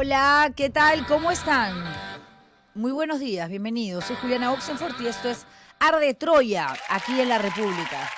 Hola, ¿qué tal? ¿Cómo están? Muy buenos días, bienvenidos. Soy Juliana Oxenford y esto es Arde Troya, aquí en la República.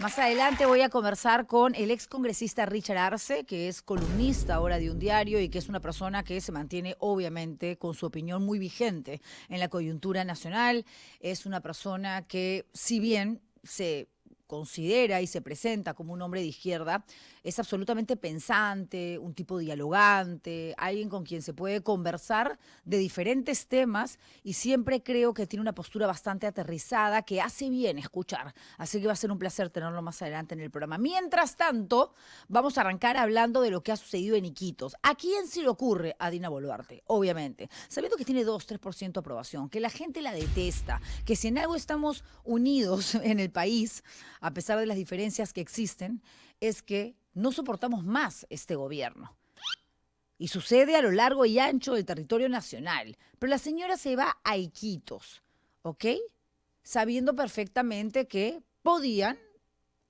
Más adelante voy a conversar con el excongresista Richard Arce, que es columnista ahora de un diario y que es una persona que se mantiene obviamente con su opinión muy vigente en la coyuntura nacional. Es una persona que, si bien se considera y se presenta como un hombre de izquierda, es absolutamente pensante, un tipo dialogante, alguien con quien se puede conversar de diferentes temas y siempre creo que tiene una postura bastante aterrizada que hace bien escuchar. Así que va a ser un placer tenerlo más adelante en el programa. Mientras tanto, vamos a arrancar hablando de lo que ha sucedido en Iquitos. ¿A quién se le ocurre? A Dina Boluarte, obviamente. Sabiendo que tiene 2-3% de aprobación, que la gente la detesta, que si en algo estamos unidos en el país, a pesar de las diferencias que existen, es que no soportamos más este gobierno. Y sucede a lo largo y ancho del territorio nacional. Pero la señora se va a Iquitos, ¿ok? Sabiendo perfectamente que podían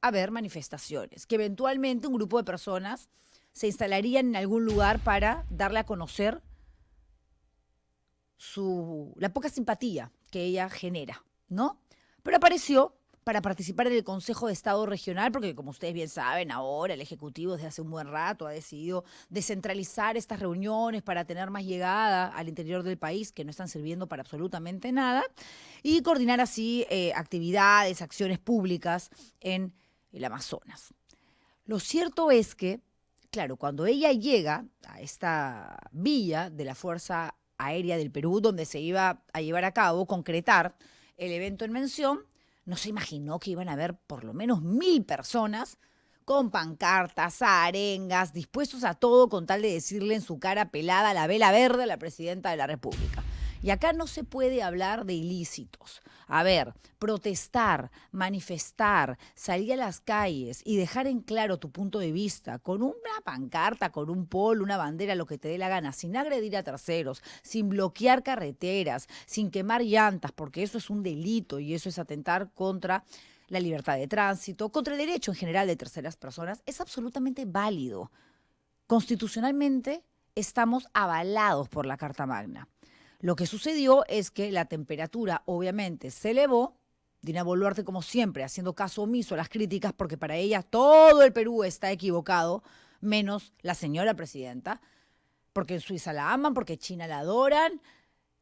haber manifestaciones, que eventualmente un grupo de personas se instalarían en algún lugar para darle a conocer la poca simpatía que ella genera, ¿no? Pero apareció para participar en el Consejo de Estado Regional, porque como ustedes bien saben, ahora el Ejecutivo desde hace un buen rato ha decidido descentralizar estas reuniones para tener más llegada al interior del país, que no están sirviendo para absolutamente nada, y coordinar así actividades, acciones públicas en el Amazonas. Lo cierto es que, claro, cuando ella llega a esta villa de la Fuerza Aérea del Perú, donde se iba a llevar a cabo, concretar el evento en mención, no se imaginó que iban a haber por lo menos 1000 personas con pancartas, arengas, dispuestos a todo con tal de decirle en su cara pelada la vela verde a la presidenta de la República. Y acá no se puede hablar de ilícitos. A ver, protestar, manifestar, salir a las calles y dejar en claro tu punto de vista con una pancarta, con un polo, una bandera, lo que te dé la gana, sin agredir a terceros, sin bloquear carreteras, sin quemar llantas, porque eso es un delito y eso es atentar contra la libertad de tránsito, contra el derecho en general de terceras personas, es absolutamente válido. Constitucionalmente estamos avalados por la Carta Magna. Lo que sucedió es que la temperatura obviamente se elevó. Dina Boluarte, como siempre, haciendo caso omiso a las críticas, porque para ella todo el Perú está equivocado, menos la señora presidenta, porque en Suiza la aman, porque en China la adoran.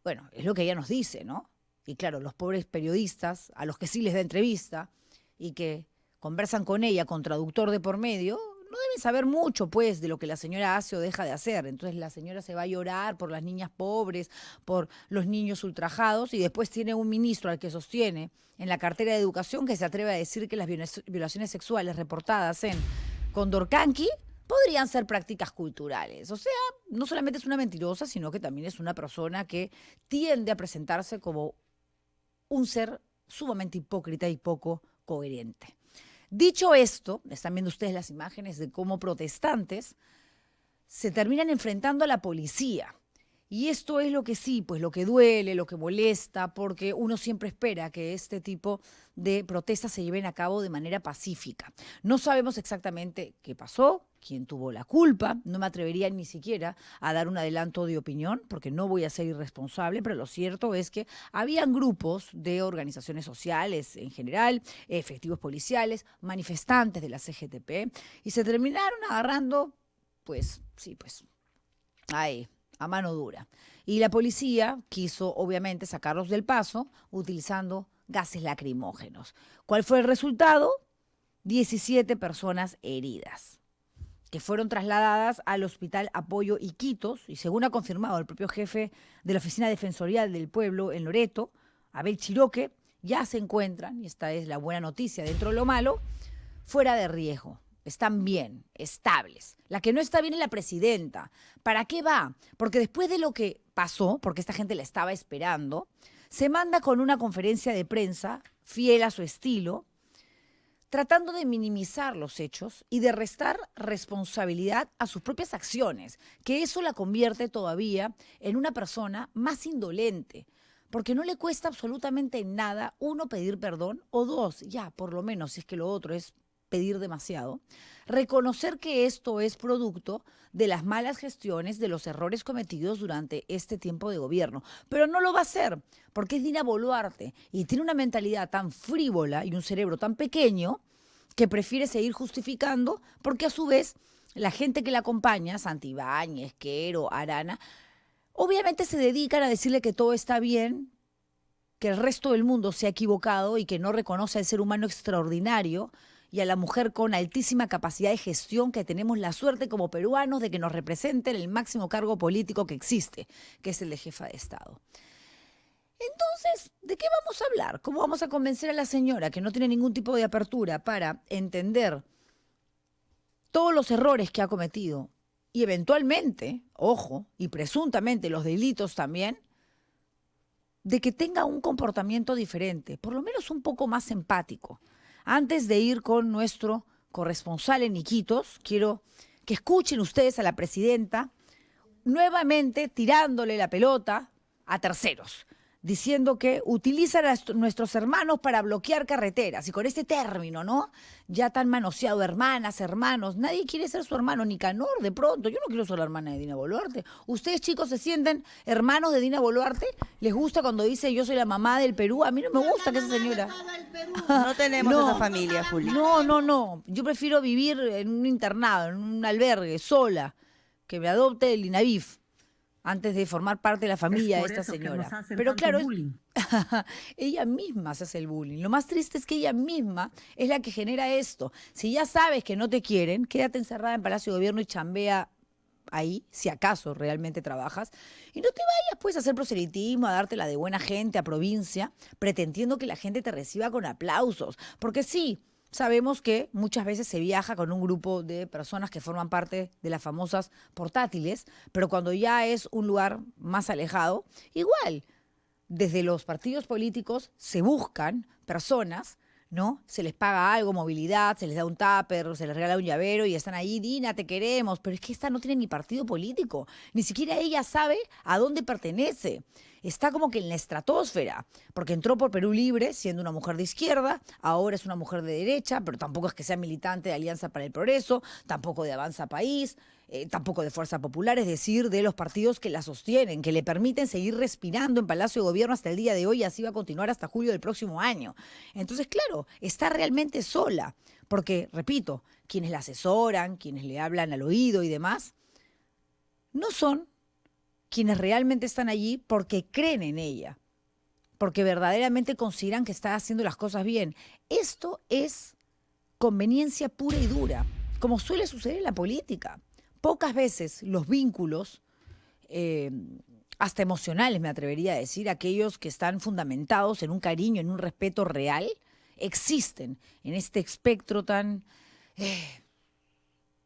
Bueno, es lo que ella nos dice, ¿no? Y claro, los pobres periodistas, a los que sí les da entrevista y que conversan con ella con traductor de por medio, no deben saber mucho, pues, de lo que la señora hace o deja de hacer. Entonces la señora se va a llorar por las niñas pobres, por los niños ultrajados, y después tiene un ministro al que sostiene en la cartera de Educación que se atreve a decir que las violaciones sexuales reportadas en Condorcanqui podrían ser prácticas culturales. O sea, no solamente es una mentirosa, sino que también es una persona que tiende a presentarse como un ser sumamente hipócrita y poco coherente. Dicho esto, están viendo ustedes las imágenes de cómo protestantes se terminan enfrentando a la policía. Y esto es lo que sí, pues lo que duele, lo que molesta, porque uno siempre espera que este tipo de protestas se lleven a cabo de manera pacífica. No sabemos exactamente qué pasó, quién tuvo la culpa, no me atrevería ni siquiera a dar un adelanto de opinión, porque no voy a ser irresponsable, pero lo cierto es que habían grupos de organizaciones sociales en general, efectivos policiales, manifestantes de la CGTP, y se terminaron agarrando, pues, sí, pues, ahí, a mano dura. Y la policía quiso, obviamente, sacarlos del paso utilizando gases lacrimógenos. ¿Cuál fue el resultado? 17 personas heridas, que fueron trasladadas al Hospital Apoyo Iquitos, y según ha confirmado el propio jefe de la Oficina Defensorial del Pueblo en Loreto, Abel Chiroque, ya se encuentran, y esta es la buena noticia dentro de lo malo, fuera de riesgo. Están bien, estables. La que no está bien es la presidenta. ¿Para qué va? Porque después de lo que pasó, porque esta gente la estaba esperando, se manda con una conferencia de prensa, fiel a su estilo, tratando de minimizar los hechos y de restar responsabilidad a sus propias acciones, que eso la convierte todavía en una persona más indolente, porque no le cuesta absolutamente nada, uno, pedir perdón, o dos, ya, por lo menos, si es que lo otro es pedir demasiado, reconocer que esto es producto de las malas gestiones, de los errores cometidos durante este tiempo de gobierno. Pero no lo va a hacer, porque es Dina Boluarte y tiene una mentalidad tan frívola y un cerebro tan pequeño que prefiere seguir justificando, porque a su vez la gente que la acompaña, Santibáñez, Quero, Arana, obviamente se dedican a decirle que todo está bien, que el resto del mundo se ha equivocado y que no reconoce al ser humano extraordinario y a la mujer con altísima capacidad de gestión que tenemos la suerte como peruanos de que nos represente en el máximo cargo político que existe, que es el de jefa de Estado. Entonces, ¿de qué vamos a hablar? ¿Cómo vamos a convencer a la señora que no tiene ningún tipo de apertura para entender todos los errores que ha cometido y eventualmente, ojo, y presuntamente los delitos también, de que tenga un comportamiento diferente, por lo menos un poco más empático? Antes de ir con nuestro corresponsal en Iquitos, quiero que escuchen ustedes a la presidenta nuevamente tirándole la pelota a terceros, diciendo que utilizan a nuestros hermanos para bloquear carreteras. Y con este término, ¿no? Ya tan manoseado, hermanas, hermanos. Nadie quiere ser su hermano, Nicanor, de pronto. Yo no quiero ser la hermana de Dina Boluarte. ¿Ustedes, chicos, se sienten hermanos de Dina Boluarte? ¿Les gusta cuando dice yo soy la mamá del Perú? A mí no me gusta que esa señora... No tenemos No, esa familia, Juli. no. Yo prefiero vivir en un internado, en un albergue, sola, que me adopte el INAVIF antes de formar parte de la familia de esta señora. Pero claro, ella misma se hace el bullying. Lo más triste es que ella misma es la que genera esto. Si ya sabes que no te quieren, quédate encerrada en Palacio de Gobierno y chambea ahí, si acaso realmente trabajas, y no te vayas pues a hacer proselitismo, a dártela de buena gente, a provincia, pretendiendo que la gente te reciba con aplausos. Porque sí, sabemos que muchas veces se viaja con un grupo de personas que forman parte de las famosas portátiles, pero cuando ya es un lugar más alejado, igual, desde los partidos políticos se buscan personas, ¿no? Se les paga algo, movilidad, se les da un tupper, se les regala un llavero y están ahí, Dina, te queremos. Pero es que esta no tiene ni partido político, ni siquiera ella sabe a dónde pertenece. Está como que en la estratosfera, porque entró por Perú Libre siendo una mujer de izquierda, ahora es una mujer de derecha, pero tampoco es que sea militante de Alianza para el Progreso, tampoco de Avanza País, tampoco de Fuerza Popular, es decir, de los partidos que la sostienen, que le permiten seguir respirando en Palacio de Gobierno hasta el día de hoy y así va a continuar hasta julio del próximo año. Entonces, claro, está realmente sola, porque, repito, quienes la asesoran, quienes le hablan al oído y demás, no son quienes realmente están allí porque creen en ella, porque verdaderamente consideran que está haciendo las cosas bien. Esto es conveniencia pura y dura, como suele suceder en la política. Pocas veces los vínculos, hasta emocionales me atrevería a decir, aquellos que están fundamentados en un cariño, en un respeto real, existen en este espectro tan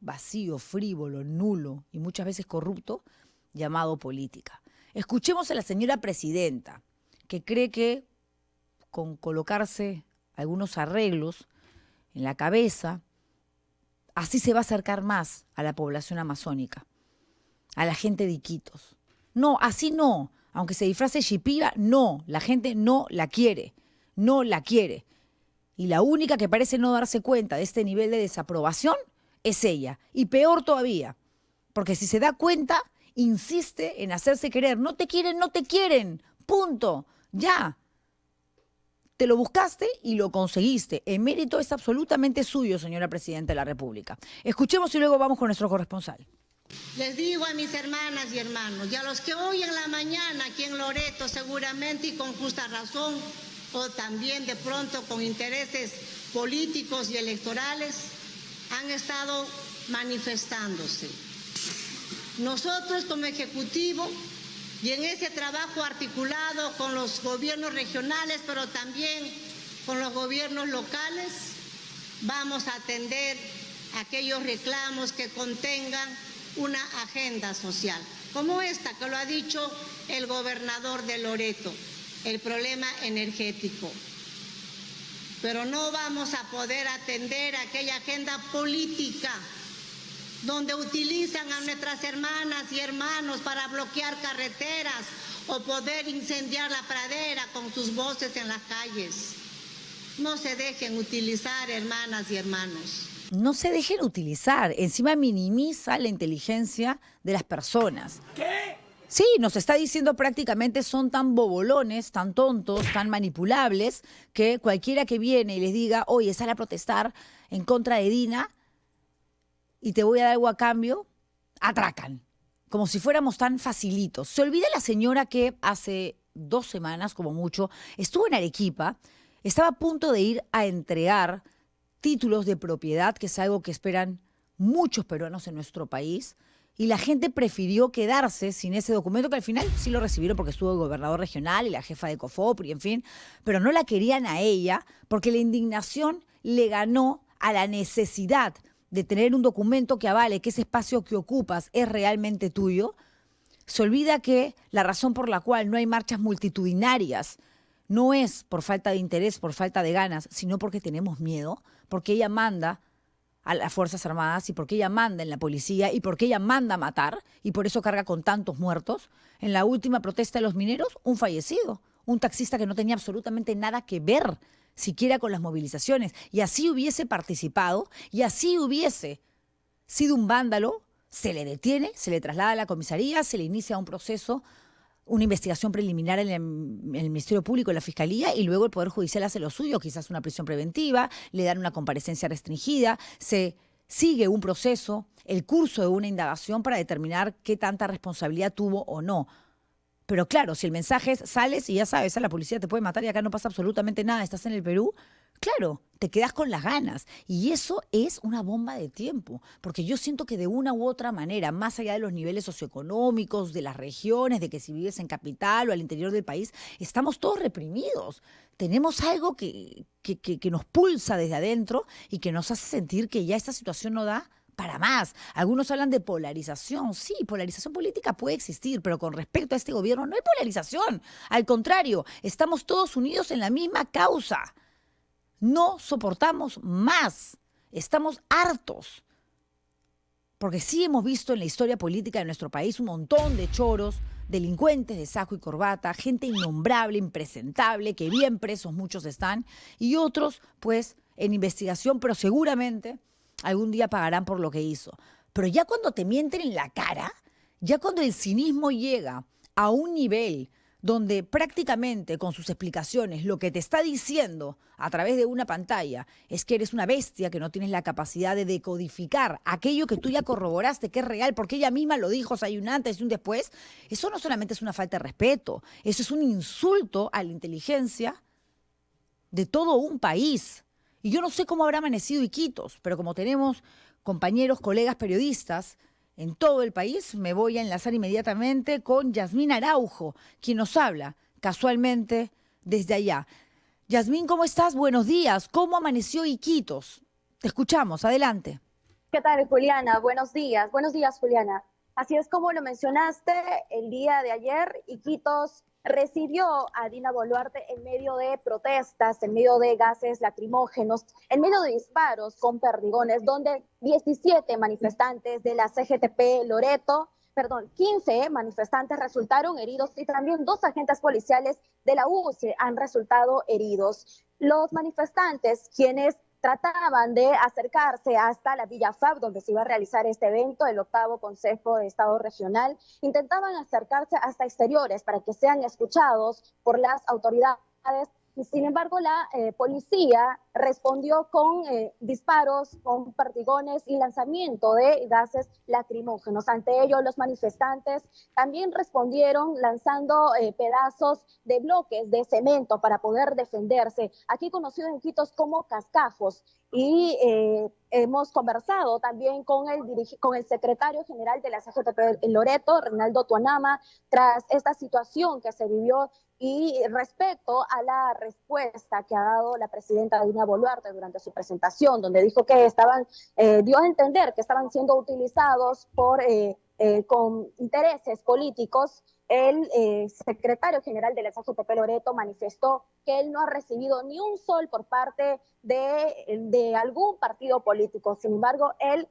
vacío, frívolo, nulo y muchas veces corrupto, llamado política. Escuchemos a la señora presidenta, que cree que con colocarse algunos arreglos en la cabeza, así se va a acercar más a la población amazónica, a la gente de Iquitos. No, así no. Aunque se disfrace Shipira, no. La gente no la quiere. No la quiere. Y la única que parece no darse cuenta de este nivel de desaprobación es ella. Y peor todavía, porque si se da cuenta, insiste en hacerse querer. No te quieren. Punto. Ya. Te lo buscaste y lo conseguiste. El mérito es absolutamente suyo, señora Presidenta de la República. Escuchemos y luego vamos con nuestro corresponsal. Les digo a mis hermanas y hermanos, y a los que hoy en la mañana aquí en Loreto seguramente y con justa razón, o también de pronto con intereses políticos y electorales, han estado manifestándose. Nosotros como Ejecutivo, y en ese trabajo articulado con los gobiernos regionales, pero también con los gobiernos locales, vamos a atender aquellos reclamos que contengan una agenda social, como esta que lo ha dicho el gobernador de Loreto, el problema energético. Pero no vamos a poder atender aquella agenda política donde utilizan a nuestras hermanas y hermanos para bloquear carreteras o poder incendiar la pradera con sus voces en las calles. No se dejen utilizar, hermanas y hermanos. No se dejen utilizar, encima minimiza la inteligencia de las personas. Sí, nos está diciendo prácticamente son tan bobolones, tan tontos, tan manipulables, que cualquiera que viene y les diga, oye, sale a protestar en contra de Dina y te voy a dar algo a cambio, atracan, como si fuéramos tan facilitos. Se olvida la señora que hace 2 semanas, como mucho, estuvo en Arequipa, estaba a punto de ir a entregar títulos de propiedad, que es algo que esperan muchos peruanos en nuestro país, y la gente prefirió quedarse sin ese documento, que al final sí lo recibieron porque estuvo el gobernador regional y la jefa de COFOPRI, en fin, pero no la querían a ella porque la indignación le ganó a la necesidad de tener un documento que avale que ese espacio que ocupas es realmente tuyo. Se olvida que la razón por la cual no hay marchas multitudinarias no es por falta de interés, por falta de ganas, sino porque tenemos miedo, porque ella manda a las Fuerzas Armadas y porque ella manda en la policía y porque ella manda a matar y por eso carga con tantos muertos. En la última protesta de los mineros, un fallecido, un taxista que no tenía absolutamente nada que ver siquiera con las movilizaciones, y así hubiese participado y así hubiese sido un vándalo, se le detiene, se le traslada a la comisaría, se le inicia un proceso, una investigación preliminar en el Ministerio Público, en la Fiscalía, y luego el Poder Judicial hace lo suyo, quizás una prisión preventiva, le dan una comparecencia restringida, se sigue un proceso, el curso de una indagación para determinar qué tanta responsabilidad tuvo o no. Pero claro, si el mensaje es sales y ya sabes, a la policía te puede matar y acá no pasa absolutamente nada, estás en el Perú, claro, te quedas con las ganas. Y eso es una bomba de tiempo, porque yo siento que de una u otra manera, más allá de los niveles socioeconómicos, de las regiones, de que si vives en capital o al interior del país, estamos todos reprimidos. Tenemos algo que nos pulsa desde adentro y que nos hace sentir que ya esta situación no da para más. Algunos hablan de polarización. Sí, polarización política puede existir, pero con respecto a este gobierno no hay polarización. Al contrario, estamos todos unidos en la misma causa. No soportamos más. Estamos hartos. Porque sí hemos visto en la historia política de nuestro país un montón de choros, delincuentes de saco y corbata, gente innombrable, impresentable, que bien presos muchos están, y otros, pues, en investigación, pero seguramente algún día pagarán por lo que hizo. Pero ya cuando te mienten en la cara, ya cuando el cinismo llega a un nivel donde prácticamente con sus explicaciones lo que te está diciendo a través de una pantalla es que eres una bestia, que no tienes la capacidad de decodificar aquello que tú ya corroboraste que es real, porque ella misma lo dijo, o sea, hay un antes y un después, eso no solamente es una falta de respeto, eso es un insulto a la inteligencia de todo un país. Y yo no sé cómo habrá amanecido Iquitos, pero como tenemos compañeros, colegas periodistas en todo el país, me voy a enlazar inmediatamente con Yasmín Araujo, quien nos habla casualmente desde allá. Yasmín, ¿cómo estás? Buenos días. ¿Cómo amaneció Iquitos? Te escuchamos, adelante. ¿Qué tal, Juliana? Buenos días. Buenos días, Juliana. Así es como lo mencionaste, el día de ayer, Iquitos recibió a Dina Boluarte en medio de protestas, en medio de gases lacrimógenos, en medio de disparos con perdigones, donde 17 manifestantes de la CGTP Loreto, 15 manifestantes resultaron heridos y también 2 agentes policiales de la UCE han resultado heridos. Los manifestantes, quienes trataban de acercarse hasta la Villa FAB, donde se iba a realizar este evento, el 8º Consejo de Estado Regional, intentaban acercarse hasta exteriores para que sean escuchados por las autoridades. Sin embargo, la policía respondió con disparos, con perdigones y lanzamiento de gases lacrimógenos. Ante ello, los manifestantes también respondieron lanzando pedazos de bloques de cemento para poder defenderse, aquí conocido en Iquitos como cascajos. Y hemos conversado también con el secretario general de la CGTP en Loreto, Reinaldo Tuanama, tras esta situación que se vivió y respecto a la respuesta que ha dado la presidenta Dina Boluarte durante su presentación, donde dijo que dio a entender que estaban siendo utilizados con intereses políticos. El secretario general de la CGTP Loreto manifestó que él no ha recibido ni un sol por parte de algún partido político. Sin embargo, él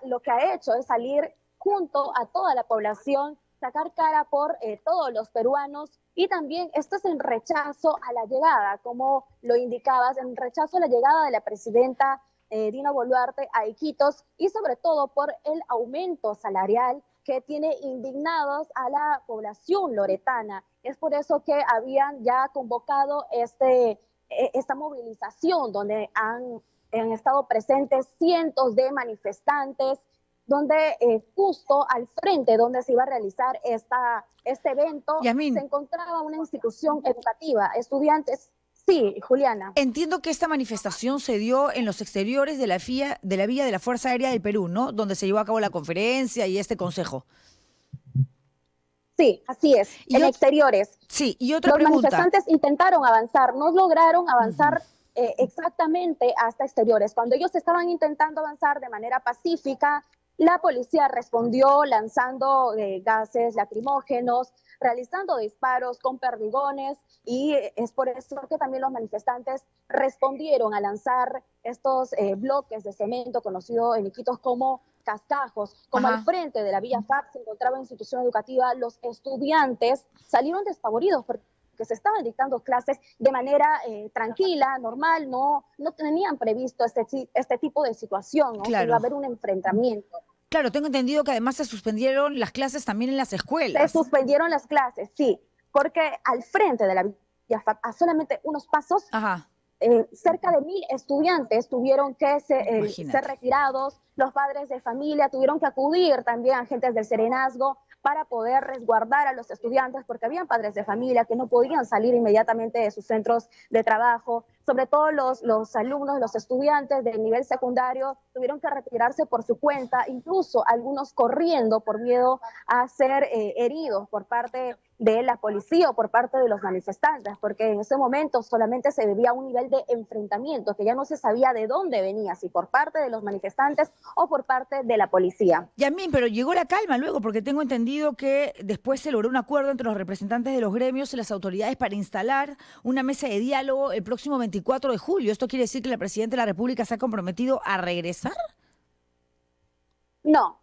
lo que ha hecho es salir junto a toda la población sacar cara por todos los peruanos, y también esto es en rechazo a la llegada, como lo indicabas, en rechazo a la llegada de la presidenta Dina Boluarte a Iquitos, y sobre todo por el aumento salarial que tiene indignados a la población loretana. Es por eso que habían ya convocado esta movilización donde han estado presentes cientos de manifestantes, donde justo al frente donde se iba a realizar este evento se Yasmín, encontraba una institución educativa, estudiantes. Sí, Juliana. entiendo que esta manifestación se dio en los exteriores de de la Villa de la Fuerza Aérea del Perú, ¿no? Donde se llevó a cabo la conferencia y este consejo. Sí, así es, Y en ot- exteriores. sí, y otra Los pregunta. manifestantes intentaron avanzar, no lograron Ujú. avanzar exactamente hasta exteriores. Cuando ellos estaban intentando avanzar de manera pacífica, la policía respondió lanzando gases lacrimógenos, realizando disparos con perdigones, y es por eso que también los manifestantes respondieron a lanzar estos bloques de cemento conocidos en Iquitos como cascajos. Como al Ajá. frente de la Villa FAP se encontraba institución educativa, los estudiantes salieron despavoridos porque se estaban dictando clases de manera tranquila, normal, no tenían previsto este tipo de situación, ¿no? Que iba a Claro. haber un enfrentamiento. Claro, tengo entendido que además se suspendieron las clases también en las Se escuelas. suspendieron las clases, sí, porque al frente de la Villa FAP, a solamente unos pasos, Ajá, cerca de 1.000 estudiantes tuvieron que ser imagínate. retirados, los padres de familia tuvieron que acudir también agentes del Serenazgo para poder resguardar a los estudiantes, porque habían padres de familia que no podían salir inmediatamente de sus centros de trabajo. Sobre todo los alumnos, los estudiantes del nivel secundario tuvieron que retirarse por su cuenta, incluso algunos corriendo por miedo a ser heridos por parte de la policía o por parte de los manifestantes, porque en ese momento solamente se vivía un nivel de enfrentamiento que ya no se sabía de dónde venía, si por parte de los manifestantes o por parte de la policía. Yasmín, pero llegó la calma luego, porque tengo entendido que después se logró un acuerdo entre los representantes de los gremios y las autoridades para instalar una mesa de diálogo el próximo 24 de julio. ¿Esto quiere decir que la presidenta de la República se ha comprometido a regresar? No,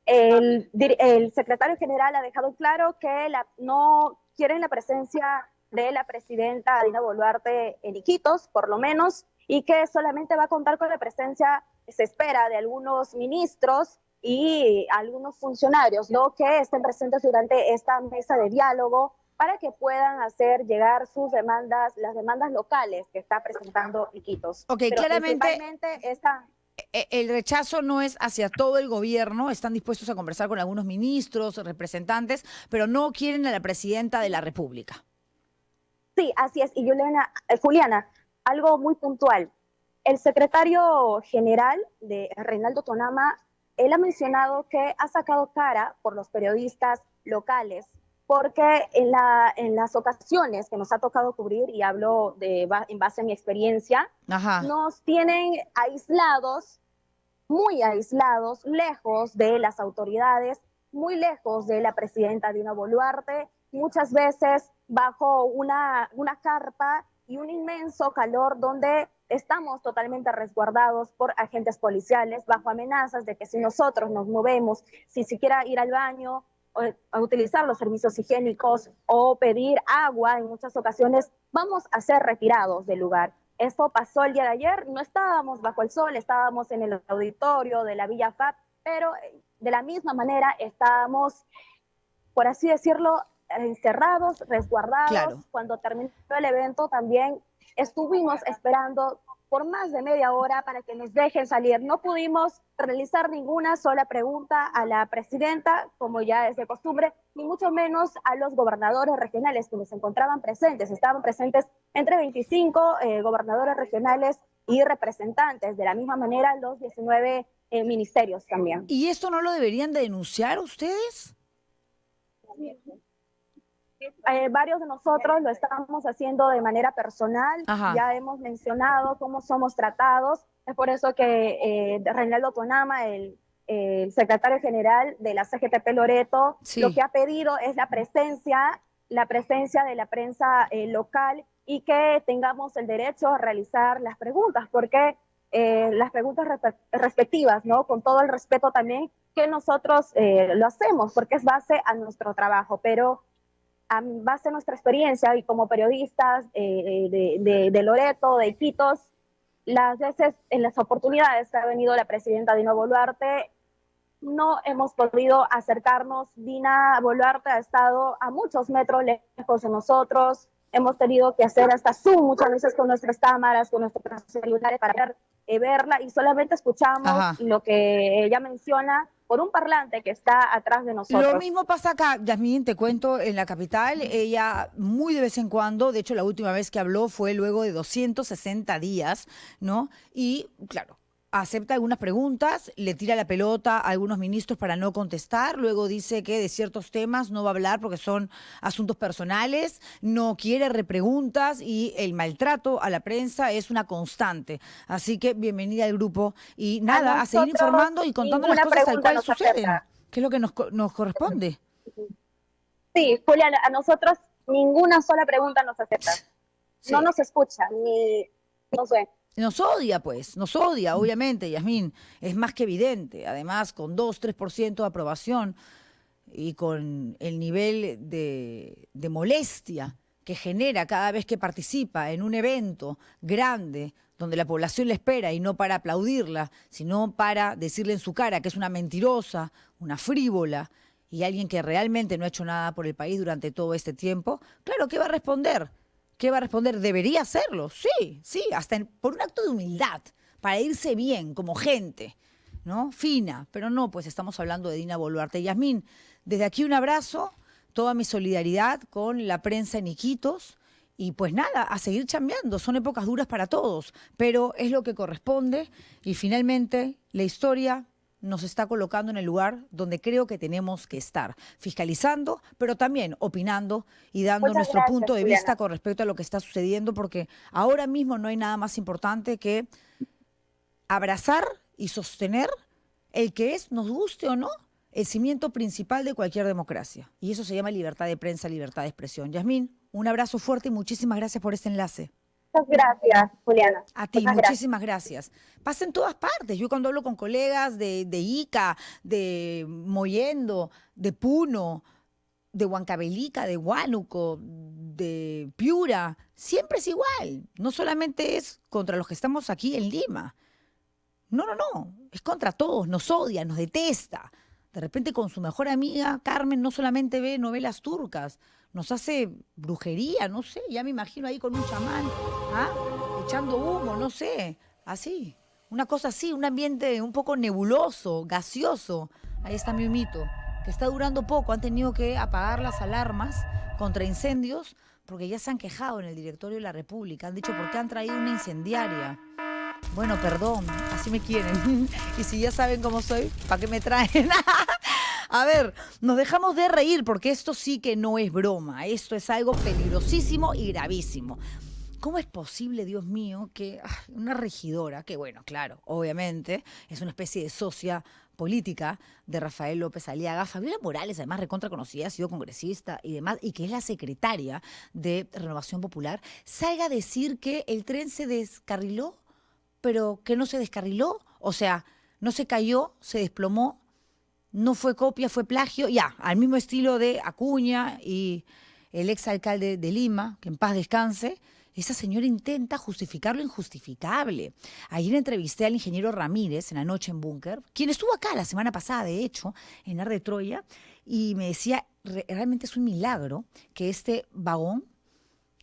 el secretario general ha dejado claro que no quieren la presencia de la presidenta Dina Boluarte en Iquitos, por lo menos, y que solamente va a contar con la presencia, se espera, de algunos ministros y algunos funcionarios, ¿no? Que estén presentes durante esta mesa de diálogo para que puedan hacer llegar sus demandas, las demandas locales que está presentando Iquitos. Ok, Pero claramente principalmente esta. el rechazo no es hacia todo el gobierno, están dispuestos a conversar con algunos ministros, representantes, pero no quieren a la presidenta de la República. Sí, así es. Y Juliana, algo muy puntual. El secretario general de Reinaldo Tonama, él ha mencionado que ha sacado cara por los periodistas locales, porque en las ocasiones que nos ha tocado cubrir, y hablo en base a mi experiencia, Ajá. nos tienen aislados, muy aislados, lejos de las autoridades, muy lejos de la presidenta Dina Boluarte, muchas veces bajo una carpa y un inmenso calor donde estamos totalmente resguardados por agentes policiales, bajo amenazas de que si nosotros nos movemos, si siquiera ir al baño, o a utilizar los servicios higiénicos o pedir agua, en muchas ocasiones vamos a ser retirados del lugar. Esto pasó el día de ayer, no estábamos bajo el sol, estábamos en el auditorio de la Villa FAP, pero de la misma manera estábamos, por así decirlo, encerrados, resguardados. Claro. Cuando terminó el evento también estuvimos esperando por más de media hora para que nos dejen salir. No pudimos realizar ninguna sola pregunta a la presidenta, como ya es de costumbre, ni mucho menos a los gobernadores regionales que se encontraban presentes. Estaban presentes entre 25 gobernadores regionales y representantes, de la misma manera los 19 ministerios también. ¿Y esto no lo deberían de denunciar ustedes? Varios de nosotros lo estamos haciendo de manera personal, Ajá. ya hemos mencionado cómo somos tratados, es por eso que Reinaldo Tonama, el secretario general de la CGTP Loreto, lo que Sí. ha pedido es la presencia de la prensa local, y que tengamos el derecho a realizar las preguntas, porque las preguntas respectivas, ¿no? Con todo el respeto también, que nosotros lo hacemos, porque es base a nuestro trabajo, pero a base a nuestra experiencia y como periodistas de Loreto, de Iquitos, las veces, en las oportunidades que ha venido la presidenta Dina Boluarte, no hemos podido acercarnos. Dina Boluarte ha estado a muchos metros lejos de nosotros, hemos tenido que hacer hasta Zoom muchas veces con nuestras cámaras, con nuestros celulares para verla, y solamente escuchamos Ajá. lo que ella menciona por un parlante que está atrás de nosotros. Lo mismo pasa acá, Yasmín, te cuento, en la capital, ella muy de vez en cuando, de hecho la última vez que habló fue luego de 260 días, ¿no? Y claro, acepta algunas preguntas, le tira la pelota a algunos ministros para no contestar, luego dice que de ciertos temas no va a hablar porque son asuntos personales, no quiere repreguntas y el maltrato a la prensa es una constante. Así que bienvenida al grupo y nada, a seguir informando y contando las cosas tal cual suceden, que es lo que nos corresponde. Sí, Juliana, a nosotros ninguna sola pregunta nos acepta. Sí. No nos escucha, ni, no sé. Nos odia, pues, nos odia, obviamente, Yasmín, es más que evidente. Además, con 2-3% de aprobación y con el nivel de molestia que genera cada vez que participa en un evento grande donde la población le espera y no para aplaudirla, sino para decirle en su cara que es una mentirosa, una frívola y alguien que realmente no ha hecho nada por el país durante todo este tiempo, claro, ¿qué va a responder? ¿Qué va a responder? Debería hacerlo, sí, sí, hasta por un acto de humildad, para irse bien como gente, ¿no? Fina, pero no, pues estamos hablando de Dina Boluarte. Yasmín, desde aquí un abrazo, toda mi solidaridad con la prensa en Iquitos y pues nada, a seguir chambeando, son épocas duras para todos, pero es lo que corresponde y finalmente la historia nos está colocando en el lugar donde creo que tenemos que estar, fiscalizando, pero también opinando y dando Muchas nuestro gracias, punto de Juliana. vista con respecto a lo que está sucediendo, porque ahora mismo no hay nada más importante que abrazar y sostener el que es, nos guste o no, el cimiento principal de cualquier democracia. Y eso se llama libertad de prensa, libertad de expresión. Yasmín, un abrazo fuerte y muchísimas gracias por este enlace. Muchas gracias, Juliana. A ti, Muchas muchísimas gracias. Pasa en todas partes. Yo cuando hablo con colegas de Ica, de Mollendo, de Puno, de Huancavelica, de Huánuco, de Piura, siempre es igual. No solamente es contra los que estamos aquí en Lima. No, no, no. Es contra todos. Nos odia, nos detesta. De repente con su mejor amiga, Carmen, no solamente ve novelas turcas, nos hace brujería, no sé, ya me imagino ahí con un chamán, ¿ah? Echando humo, no sé, así. Una cosa así, un ambiente un poco nebuloso, gaseoso. Ahí está mi mito, que está durando poco. Han tenido que apagar las alarmas contra incendios porque ya se han quejado en el directorio de la República. Han dicho, ¿por qué han traído una incendiaria? Bueno, perdón, así me quieren. Y si ya saben cómo soy, ¿para qué me traen? A ver, nos dejamos de reír porque esto sí que no es broma. Esto es algo peligrosísimo y gravísimo. ¿Cómo es posible, Dios mío, que una regidora, que bueno, claro, obviamente, es una especie de socia política de Rafael López Aliaga, Fabiola Morales, además recontra conocida, ha sido congresista y demás, y que es la secretaria de Renovación Popular, salga a decir que el tren se descarriló, pero que no se descarriló? O sea, no se cayó, se desplomó, no fue copia, fue plagio, ya, al mismo estilo de Acuña y el exalcalde de Lima, que en paz descanse. Esa señora intenta justificar lo injustificable. Ayer entrevisté al ingeniero Ramírez en la noche en Búnker, quien estuvo acá la semana pasada, de hecho, en Ar de Troya, y me decía, realmente es un milagro que este vagón,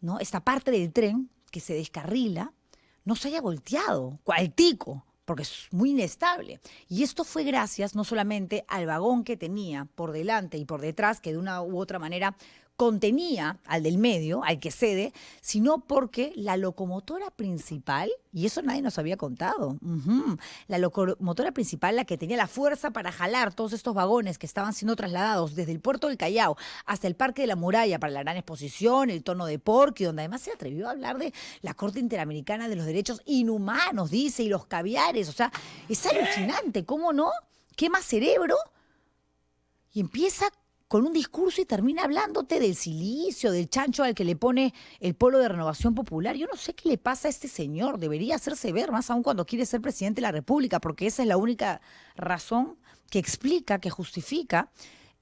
¿no?, esta parte del tren que se descarrila, no se haya volteado, cualtico, porque es muy inestable. Y esto fue gracias no solamente al vagón que tenía por delante y por detrás, que de una u otra manera contenía al del medio, al que cede, sino porque la locomotora principal, y eso nadie nos había contado, la locomotora principal, la que tenía la fuerza para jalar todos estos vagones que estaban siendo trasladados desde el puerto del Callao hasta el Parque de la Muralla para la gran exposición, el tono de Porqui, donde además se atrevió a hablar de la Corte Interamericana de los Derechos Inhumanos, dice, y los caviares. O sea, es alucinante, ¿cómo no? Quema cerebro y empieza con un discurso y termina hablándote del silicio, del chancho al que le pone el polo de Renovación Popular. Yo no sé qué le pasa a este señor, debería hacerse ver, más aún cuando quiere ser presidente de la República, porque esa es la única razón que explica, que justifica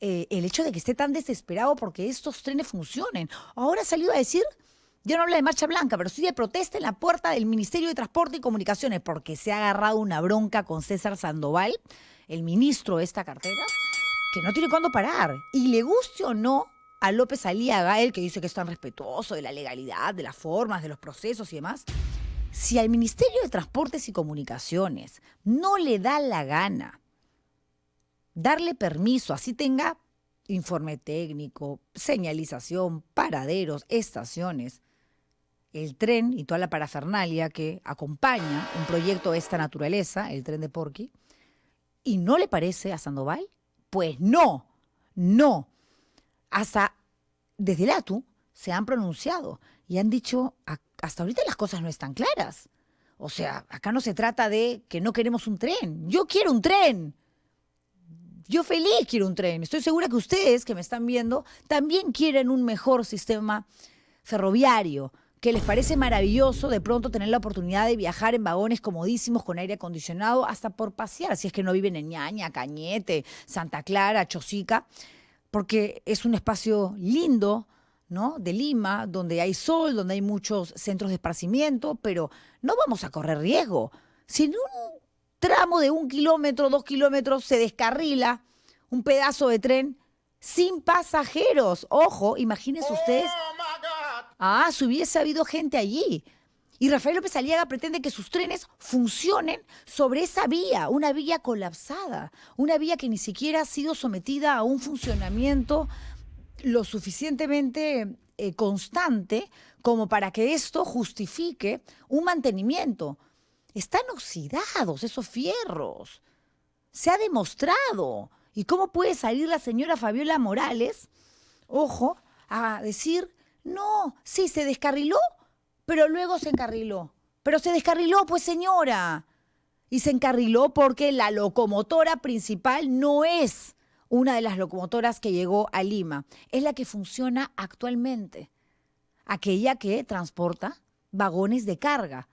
el hecho de que esté tan desesperado porque estos trenes funcionen. Ahora ha salido a decir, ya no habla de marcha blanca, pero sí de protesta en la puerta del Ministerio de Transporte y Comunicaciones, porque se ha agarrado una bronca con César Sandoval, el ministro de esta cartera, que no tiene cuándo parar. Y le guste o no a López Aliaga, él que dice que es tan respetuoso de la legalidad, de las formas, de los procesos y demás, si al Ministerio de Transportes y Comunicaciones no le da la gana darle permiso, así tenga informe técnico, señalización, paraderos, estaciones, el tren y toda la parafernalia que acompaña un proyecto de esta naturaleza, el tren de Porqui, y no le parece a Sandoval, pues no. Hasta desde el ATU se han pronunciado y han dicho, hasta ahorita las cosas no están claras. O sea, acá no se trata de que no queremos un tren. Yo quiero un tren. Yo feliz quiero un tren. Estoy segura que ustedes que me están viendo también quieren un mejor sistema ferroviario, que les parece maravilloso de pronto tener la oportunidad de viajar en vagones comodísimos con aire acondicionado hasta por pasear, si es que no viven en Ñaña, Cañete, Santa Clara, Chosica, porque es un espacio lindo, ¿no?, de Lima, donde hay sol, donde hay muchos centros de esparcimiento, pero no vamos a correr riesgo. Si en un tramo de 1 kilómetro, 2 kilómetros se descarrila un pedazo de tren sin pasajeros. Ojo, imagínense ustedes. Si hubiese habido gente allí. Y Rafael López Aliaga pretende que sus trenes funcionen sobre esa vía, una vía colapsada, una vía que ni siquiera ha sido sometida a un funcionamiento lo suficientemente constante como para que esto justifique un mantenimiento. Están oxidados esos fierros. Se ha demostrado. ¿Y cómo puede salir la señora Fabiola Morales, ojo, a decir, no, sí, se descarriló, pero luego se encarriló? Pero se descarriló, pues señora. Y se encarriló porque la locomotora principal no es una de las locomotoras que llegó a Lima. Es la que funciona actualmente. Aquella que transporta vagones de carga.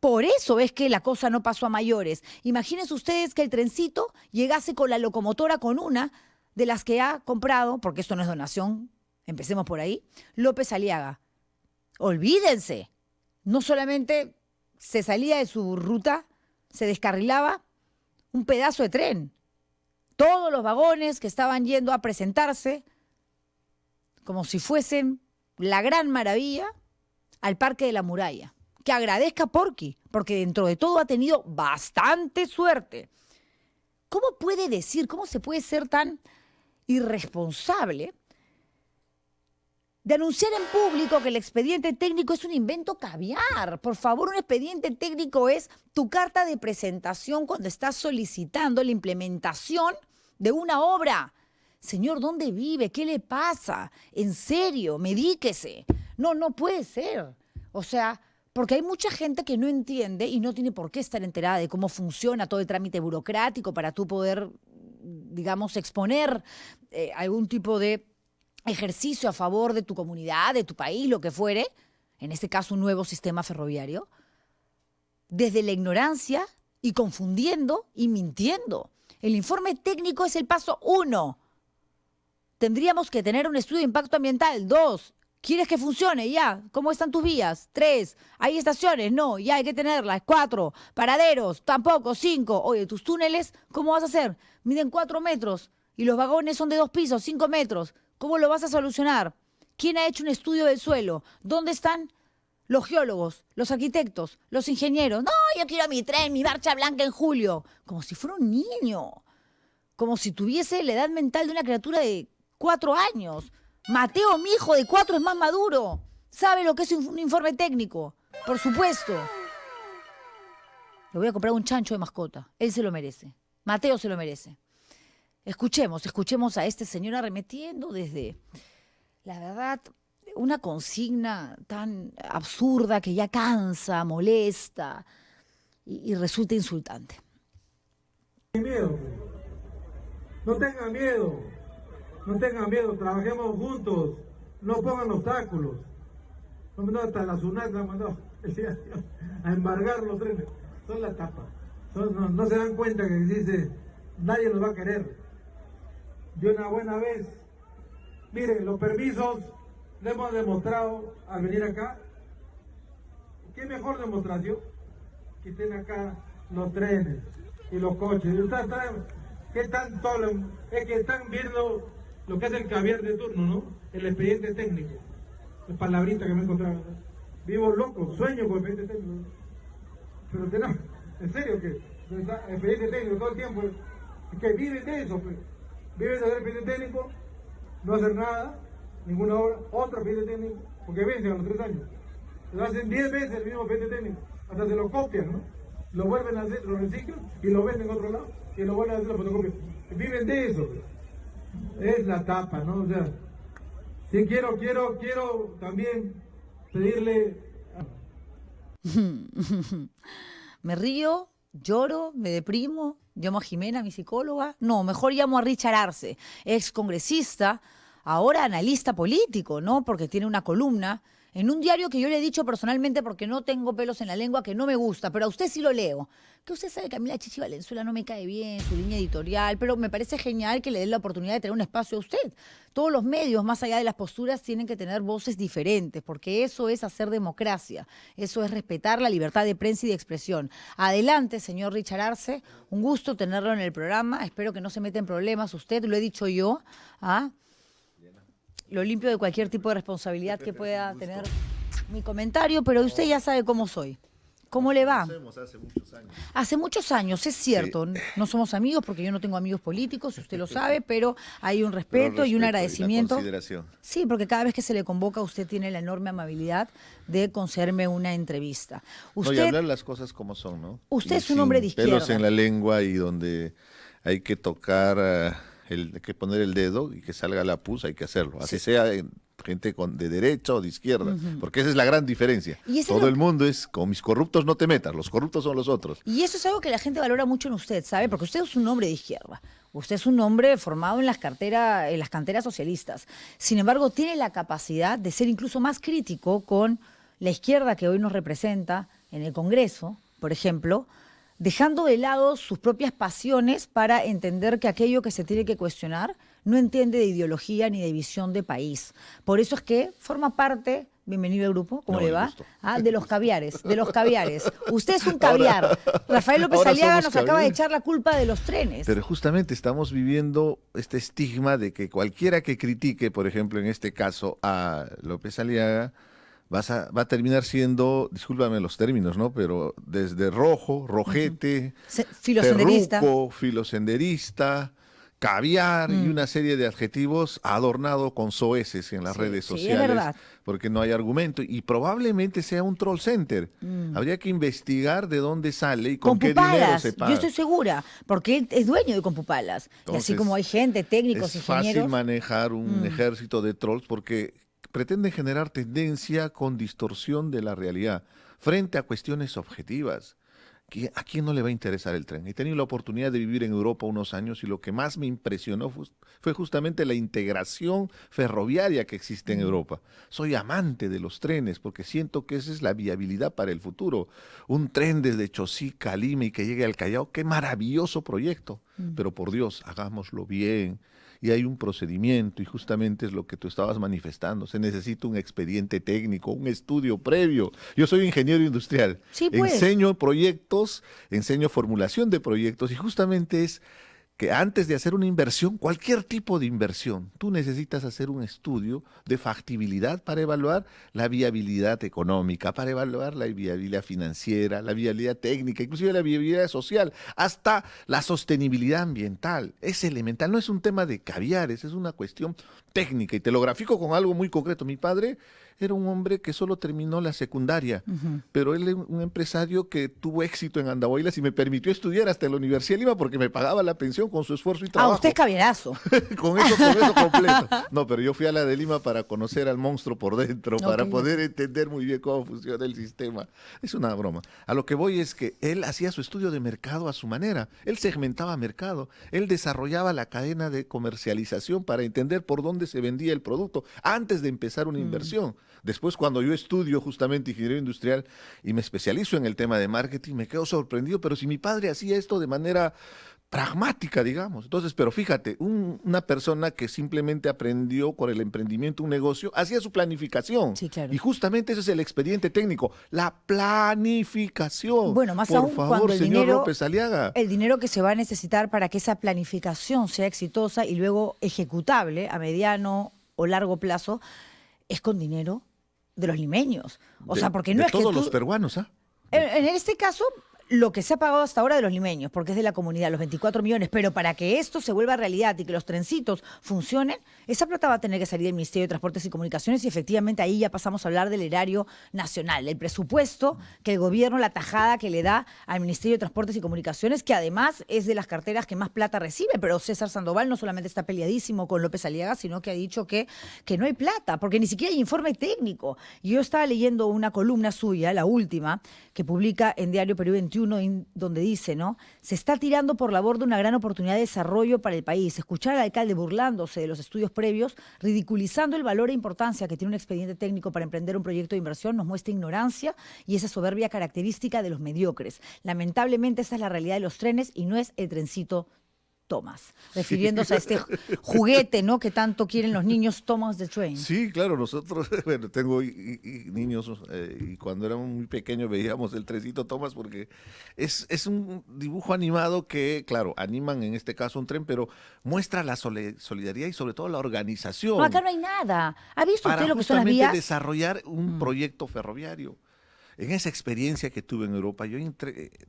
Por eso es que la cosa no pasó a mayores. Imagínense ustedes que el trencito llegase con la locomotora, con una de las que ha comprado, porque esto no es donación, empecemos por ahí, López Aliaga. Olvídense. No solamente se salía de su ruta, se descarrilaba un pedazo de tren. Todos los vagones que estaban yendo a presentarse, como si fuesen la gran maravilla, al Parque de la Muralla. Que agradezca Porqui, porque dentro de todo ha tenido bastante suerte. ¿Cómo puede decir, cómo se puede ser tan irresponsable de anunciar en público que el expediente técnico es un invento caviar? Por favor, un expediente técnico es tu carta de presentación cuando estás solicitando la implementación de una obra. Señor, ¿dónde vive? ¿Qué le pasa? En serio, medíquese. No puede ser. O sea, porque hay mucha gente que no entiende y no tiene por qué estar enterada de cómo funciona todo el trámite burocrático para tú poder, digamos, exponer algún tipo de ejercicio a favor de tu comunidad, de tu país, lo que fuere, en este caso un nuevo sistema ferroviario, desde la ignorancia y confundiendo y mintiendo. El informe técnico es el paso 1. Tendríamos que tener un estudio de impacto ambiental. 2. ¿Quieres que funcione? Ya. ¿Cómo están tus vías? 3. ¿Hay estaciones? No. Ya hay que tenerlas. 4. Paraderos. Tampoco. 5. Oye, tus túneles, ¿cómo vas a hacer? Miden 4 metros y los vagones son de 2 pisos, 5 metros. ¿Cómo lo vas a solucionar? ¿Quién ha hecho un estudio del suelo? ¿Dónde están los geólogos, los arquitectos, los ingenieros? No, yo quiero mi tren, mi marcha blanca en julio. Como si fuera un niño. Como si tuviese la edad mental de una criatura de 4 años. Mateo, mi hijo de 4, es más maduro. Sabe lo que es un informe técnico. Por supuesto. Le voy a comprar un chancho de mascota. Él se lo merece. Mateo se lo merece. Escuchemos a este señor arremetiendo desde, la verdad, una consigna tan absurda que ya cansa, molesta y resulta insultante. No tengan miedo. No tengan miedo, trabajemos juntos, no pongan obstáculos. No, hasta la SUNAT la mandó a embargar los trenes. Son la tapa. No se dan cuenta que existe nadie nos va a querer. De una buena vez, miren, los permisos le hemos demostrado al venir acá. ¿Qué mejor demostración? Que estén acá los trenes y los coches. ¿Qué tanto hablan? Es que están viendo lo que es el caviar de turno, ¿no? El expediente técnico. Es palabrita que me encontraron. Vivo loco, sueño con el expediente técnico. Pero tenemos, en serio que expediente técnico todo el tiempo. Es que viven de eso, pues. Viven de hacer expediente técnico, no hacer nada, ninguna obra, otro expediente técnico, porque vencen a los 3 años. Lo hacen 10 veces el mismo expediente técnico, hasta se lo copian, ¿no? Lo vuelven a hacer, lo reciclan y lo venden en otro lado y lo vuelven a hacer la fotocopia. Viven de eso, pues. Es la tapa, ¿no? O sea, sí quiero también pedirle... Me río, lloro, me deprimo, llamo a Jimena, mi psicóloga. No, mejor llamo a Richard Arce, ex congresista, ahora analista político, ¿no? Porque tiene una columna en un diario que yo le he dicho personalmente porque no tengo pelos en la lengua, que no me gusta, pero a usted sí lo leo. Que usted sabe que a mí la Chichi Valenzuela no me cae bien, su línea editorial, pero me parece genial que le den la oportunidad de tener un espacio a usted. Todos los medios, más allá de las posturas, tienen que tener voces diferentes, porque eso es hacer democracia, eso es respetar la libertad de prensa y de expresión. Adelante, señor Richard Arce, un gusto tenerlo en el programa, espero que no se meta en problemas usted, lo he dicho yo, ¿ah? Lo limpio de cualquier tipo de responsabilidad que pueda tener mi comentario, pero usted ya sabe cómo soy. ¿Cómo le va? Nos conocemos hace muchos años. Hace muchos años, es cierto. Sí. No somos amigos porque yo no tengo amigos políticos, usted lo sabe, pero hay un respeto y un agradecimiento. Y consideración. Sí, porque cada vez que se le convoca usted tiene la enorme amabilidad de concederme una entrevista. Usted, no, y hablar las cosas como son, ¿no? Usted y es un hombre de izquierda. Pelos en la lengua y donde hay que tocar... hay que poner el dedo y que salga la pus, hay que hacerlo. Así sea gente de derecha o de izquierda, porque esa es la gran diferencia. Todo el mundo es, con mis corruptos no te metas, los corruptos son los otros. Y eso es algo que la gente valora mucho en usted, ¿sabe? Porque usted es un hombre de izquierda. Usted es un hombre formado en las canteras socialistas. Sin embargo, tiene la capacidad de ser incluso más crítico con la izquierda que hoy nos representa en el Congreso, por ejemplo, dejando de lado sus propias pasiones para entender que aquello que se tiene que cuestionar no entiende de ideología ni de visión de país. Por eso es que forma parte, bienvenido al grupo, ¿cómo le va? De los caviares, de los caviares. Usted es un caviar. Rafael López Aliaga nos acaba de echar la culpa de los trenes. Pero justamente estamos viviendo este estigma de que cualquiera que critique, por ejemplo, en este caso, a López Aliaga, va a terminar siendo, discúlpame los términos, ¿no? Pero desde rojo, rojete, filosenderista, terruco, filosenderista, caviar y una serie de adjetivos adornado con soeces en las redes sociales. Es verdad. Porque no hay argumento y probablemente sea un troll center. Habría que investigar de dónde sale y con qué dinero se paga. Yo estoy segura, porque él es dueño de Compupalas. Entonces, y así como hay gente, técnicos, ingenieros. Es fácil manejar un ejército de trolls porque pretenden generar tendencia con distorsión de la realidad frente a cuestiones objetivas. ¿A quién no le va a interesar el tren? He tenido la oportunidad de vivir en Europa unos años y lo que más me impresionó fue justamente la integración ferroviaria que existe en Europa. Soy amante de los trenes porque siento que esa es la viabilidad para el futuro. Un tren desde Chosica a Lima y que llegue al Callao, qué maravilloso proyecto. Pero por Dios, hagámoslo bien. Y hay un procedimiento y justamente es lo que tú estabas manifestando. Se necesita un expediente técnico, un estudio previo. Yo soy ingeniero industrial. Sí, pues. Enseño proyectos, enseño formulación de proyectos y justamente es que antes de hacer una inversión, cualquier tipo de inversión, tú necesitas hacer un estudio de factibilidad para evaluar la viabilidad económica, para evaluar la viabilidad financiera, la viabilidad técnica, inclusive la viabilidad social, hasta la sostenibilidad ambiental. Es elemental, no es un tema de caviares, es una cuestión técnica y te lo grafico con algo muy concreto. Mi padre era un hombre que solo terminó la secundaria, pero él es un empresario que tuvo éxito en Andahuaylas y me permitió estudiar hasta la Universidad de Lima porque me pagaba la pensión con su esfuerzo y trabajo. Usted es caviarazo. con eso completo. No, pero yo fui a la de Lima para conocer al monstruo por dentro, para poder entender muy bien cómo funciona el sistema. Es una broma. A lo que voy es que él hacía su estudio de mercado a su manera. Él segmentaba mercado. Él desarrollaba la cadena de comercialización para entender por dónde se vendía el producto antes de empezar una inversión. Después, cuando yo estudio justamente ingeniería industrial y me especializo en el tema de marketing, me quedo sorprendido, pero si mi padre hacía esto de manera pragmática, digamos. Entonces, pero fíjate, una persona que simplemente aprendió con el emprendimiento un negocio, hacía su planificación. Sí, claro. Y justamente ese es el expediente técnico, la planificación. Bueno, más Por aún favor, cuando el señor dinero, López Aliaga. el dinero que se va a necesitar para que esa planificación sea exitosa y luego ejecutable a mediano o largo plazo es con dinero de los limeños. O sea, porque no de es que todos tú... los peruanos, ¿ah? En este caso, lo que se ha pagado hasta ahora de los limeños, porque es de la comunidad, los 24 millones, pero para que esto se vuelva realidad y que los trencitos funcionen, esa plata va a tener que salir del Ministerio de Transportes y Comunicaciones y efectivamente ahí ya pasamos a hablar del erario nacional, el presupuesto que el gobierno, la tajada que le da al Ministerio de Transportes y Comunicaciones, que además es de las carteras que más plata recibe, pero César Sandoval no solamente está peleadísimo con López Aliaga, sino que ha dicho que no hay plata, porque ni siquiera hay informe técnico. Yo estaba leyendo una columna suya, la última, que publica en Diario Perú 21, donde dice, ¿no? Se está tirando por la borda una gran oportunidad de desarrollo para el país. Escuchar al alcalde burlándose de los estudios previos, ridiculizando el valor e importancia que tiene un expediente técnico para emprender un proyecto de inversión, nos muestra ignorancia y esa soberbia característica de los mediocres. Lamentablemente esa es la realidad de los trenes y no es el trencito Thomas, refiriéndose a este juguete, ¿no? Que tanto quieren los niños, Thomas the Train. Sí, claro, nosotros, bueno, tengo niños y cuando éramos muy pequeños veíamos el trencito Thomas porque es un dibujo animado que, claro, animan en este caso un tren, pero muestra la solidaridad y sobre todo la organización. No, acá no hay nada. ¿Ha visto para usted lo que son las justamente vías? desarrollar un proyecto ferroviario. En esa experiencia que tuve en Europa, yo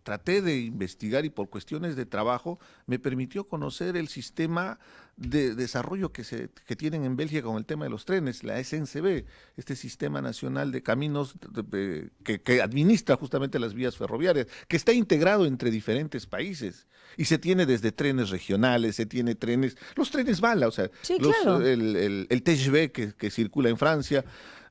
traté de investigar y por cuestiones de trabajo me permitió conocer el sistema de desarrollo que tienen en Bélgica con el tema de los trenes, la SNCB, este Sistema Nacional de Caminos que administra justamente las vías ferroviarias, que está integrado entre diferentes países. Y se tiene desde trenes regionales, se tiene los trenes bala, o sea, Sí, claro. el TGV que circula en Francia,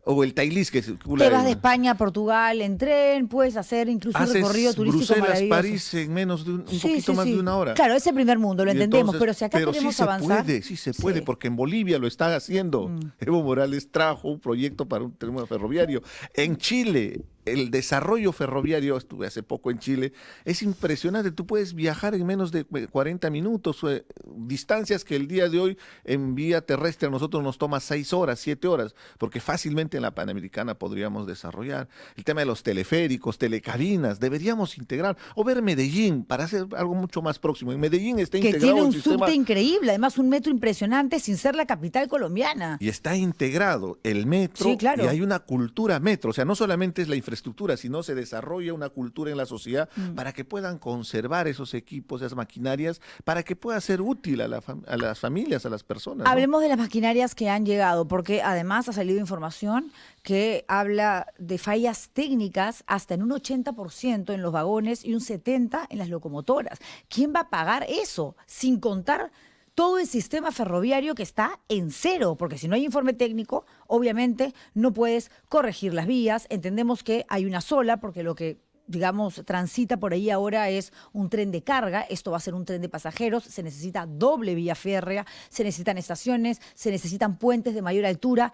o el Thalys que circula Te vas de España a Portugal en tren, puedes hacer incluso un recorrido turístico maravilloso. París en menos de un poquito más de una hora. Claro, es el primer mundo, lo Y entendemos, entonces, pero si acá queremos sí avanzar... sí se puede, porque en Bolivia lo están haciendo. Evo Morales trajo un proyecto para un tren ferroviario. En Chile, el desarrollo ferroviario, estuve hace poco en Chile, es impresionante. Tú puedes viajar en menos de 40 minutos, distancias que el día de hoy en vía terrestre a nosotros nos toma 6 horas, 7 horas, porque fácilmente en la Panamericana podríamos desarrollar. El tema de los teleféricos, telecabinas, deberíamos integrar, o ver Medellín, para hacer algo mucho más próximo. En Medellín está Que integrado tiene un el sistema... subte increíble, además un metro impresionante sin ser la capital colombiana. Y está integrado el metro, Sí, claro. y hay una cultura metro, o sea, no solamente es la infraestructura, sino se desarrolla una cultura en la sociedad para que puedan conservar esos equipos, esas maquinarias, para que pueda ser útil a las familias, a las personas, ¿no? Hablemos de las maquinarias que han llegado, porque además ha salido información que habla de fallas técnicas hasta en un 80% en los vagones y un 70% en las locomotoras. ¿Quién va a pagar eso? Sin contar todo el sistema ferroviario que está en cero, porque si no hay informe técnico, obviamente no puedes corregir las vías. Entendemos que hay una sola, porque lo que digamos, transita por ahí ahora es un tren de carga, esto va a ser un tren de pasajeros, se necesita doble vía férrea, se necesitan estaciones, se necesitan puentes de mayor altura.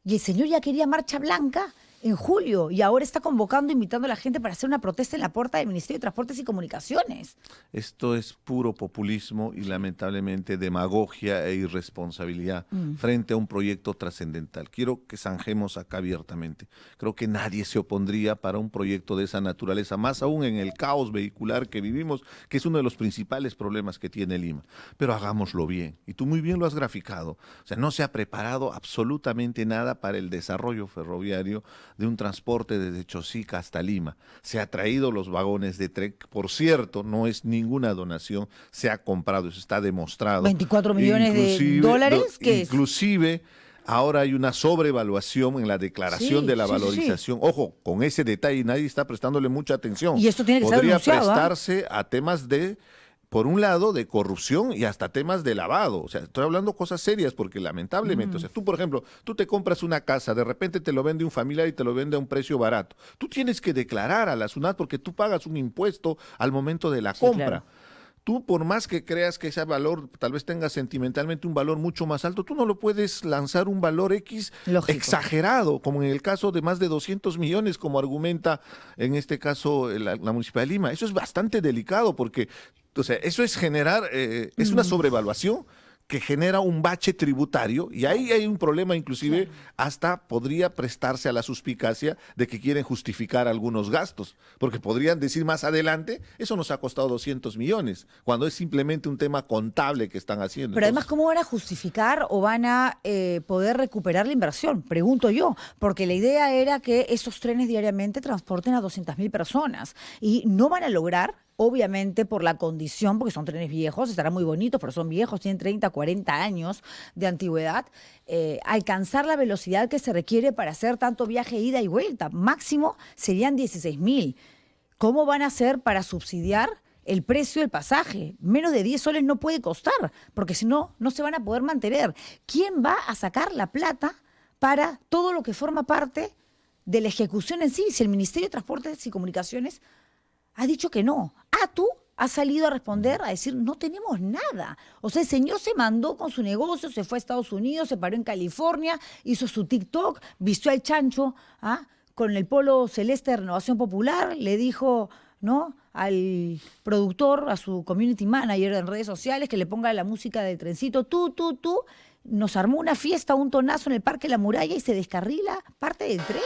Y el señor ya quería marcha blanca en julio y ahora está convocando, invitando a la gente para hacer una protesta en la puerta del Ministerio de Transportes y Comunicaciones. Esto es puro populismo y lamentablemente demagogia e irresponsabilidad frente a un proyecto trascendental. Quiero que zanjemos acá abiertamente. Creo que nadie se opondría para un proyecto de esa naturaleza, más aún en el caos vehicular que vivimos, que es uno de los principales problemas que tiene Lima. Pero hagámoslo bien. Y tú muy bien lo has graficado. O sea, no se ha preparado absolutamente nada para el desarrollo ferroviario de un transporte desde Chosica hasta Lima. Se ha traído los vagones de tren, por cierto, no es ninguna donación, se ha comprado, eso está demostrado. 24 millones de dólares, ¿qué es? Inclusive, ahora hay una sobrevaluación en la declaración Sí, de la sí, valorización. Ojo, con ese detalle nadie está prestándole mucha atención. Y esto tiene que ser Podría denunciado, ¿ah? prestarse a temas de, por un lado, de corrupción y hasta temas de lavado. O sea, estoy hablando cosas serias porque lamentablemente, o sea, tú, por ejemplo, tú te compras una casa, de repente te lo vende un familiar y te lo vende a un precio barato. Tú tienes que declarar a la SUNAT porque tú pagas un impuesto al momento de la compra. Claro. Tú, por más que creas que ese valor tal vez tenga sentimentalmente un valor mucho más alto, tú no lo puedes lanzar un valor X Lógico. exagerado, como en el caso de más de 200 millones, como argumenta en este caso la Municipalidad de Lima. Eso es bastante delicado porque O sea, eso es generar, es una sobrevaluación que genera un bache tributario y ahí hay un problema, inclusive hasta podría prestarse a la suspicacia de que quieren justificar algunos gastos, porque podrían decir más adelante, eso nos ha costado 200 millones, cuando es simplemente un tema contable que están haciendo. Pero además, ¿cómo van a justificar o van a poder recuperar la inversión? Pregunto yo, porque la idea era que esos trenes diariamente transporten a 200.000 personas y no van a lograr, obviamente por la condición, porque son trenes viejos, estarán muy bonitos, pero son viejos, tienen 30, 40 años de antigüedad, alcanzar la velocidad que se requiere para hacer tanto viaje ida y vuelta. Máximo serían 16.000. ¿Cómo van a hacer para subsidiar el precio del pasaje? Menos de 10 soles no puede costar, porque si no, no se van a poder mantener. ¿Quién va a sacar la plata para todo lo que forma parte de la ejecución en sí? Si el Ministerio de Transportes y Comunicaciones ha dicho que no. ATU ha salido a responder, a decir, no tenemos nada. O sea, el señor se mandó con su negocio, se fue a Estados Unidos, se paró en California, hizo su TikTok, vistió al chancho, con el polo celeste de Renovación Popular, le dijo, ¿no?, al productor, a su community manager en redes sociales, que le ponga la música del trencito, tú, nos armó una fiesta, un tonazo en el Parque La Muralla y se descarrila parte del tren.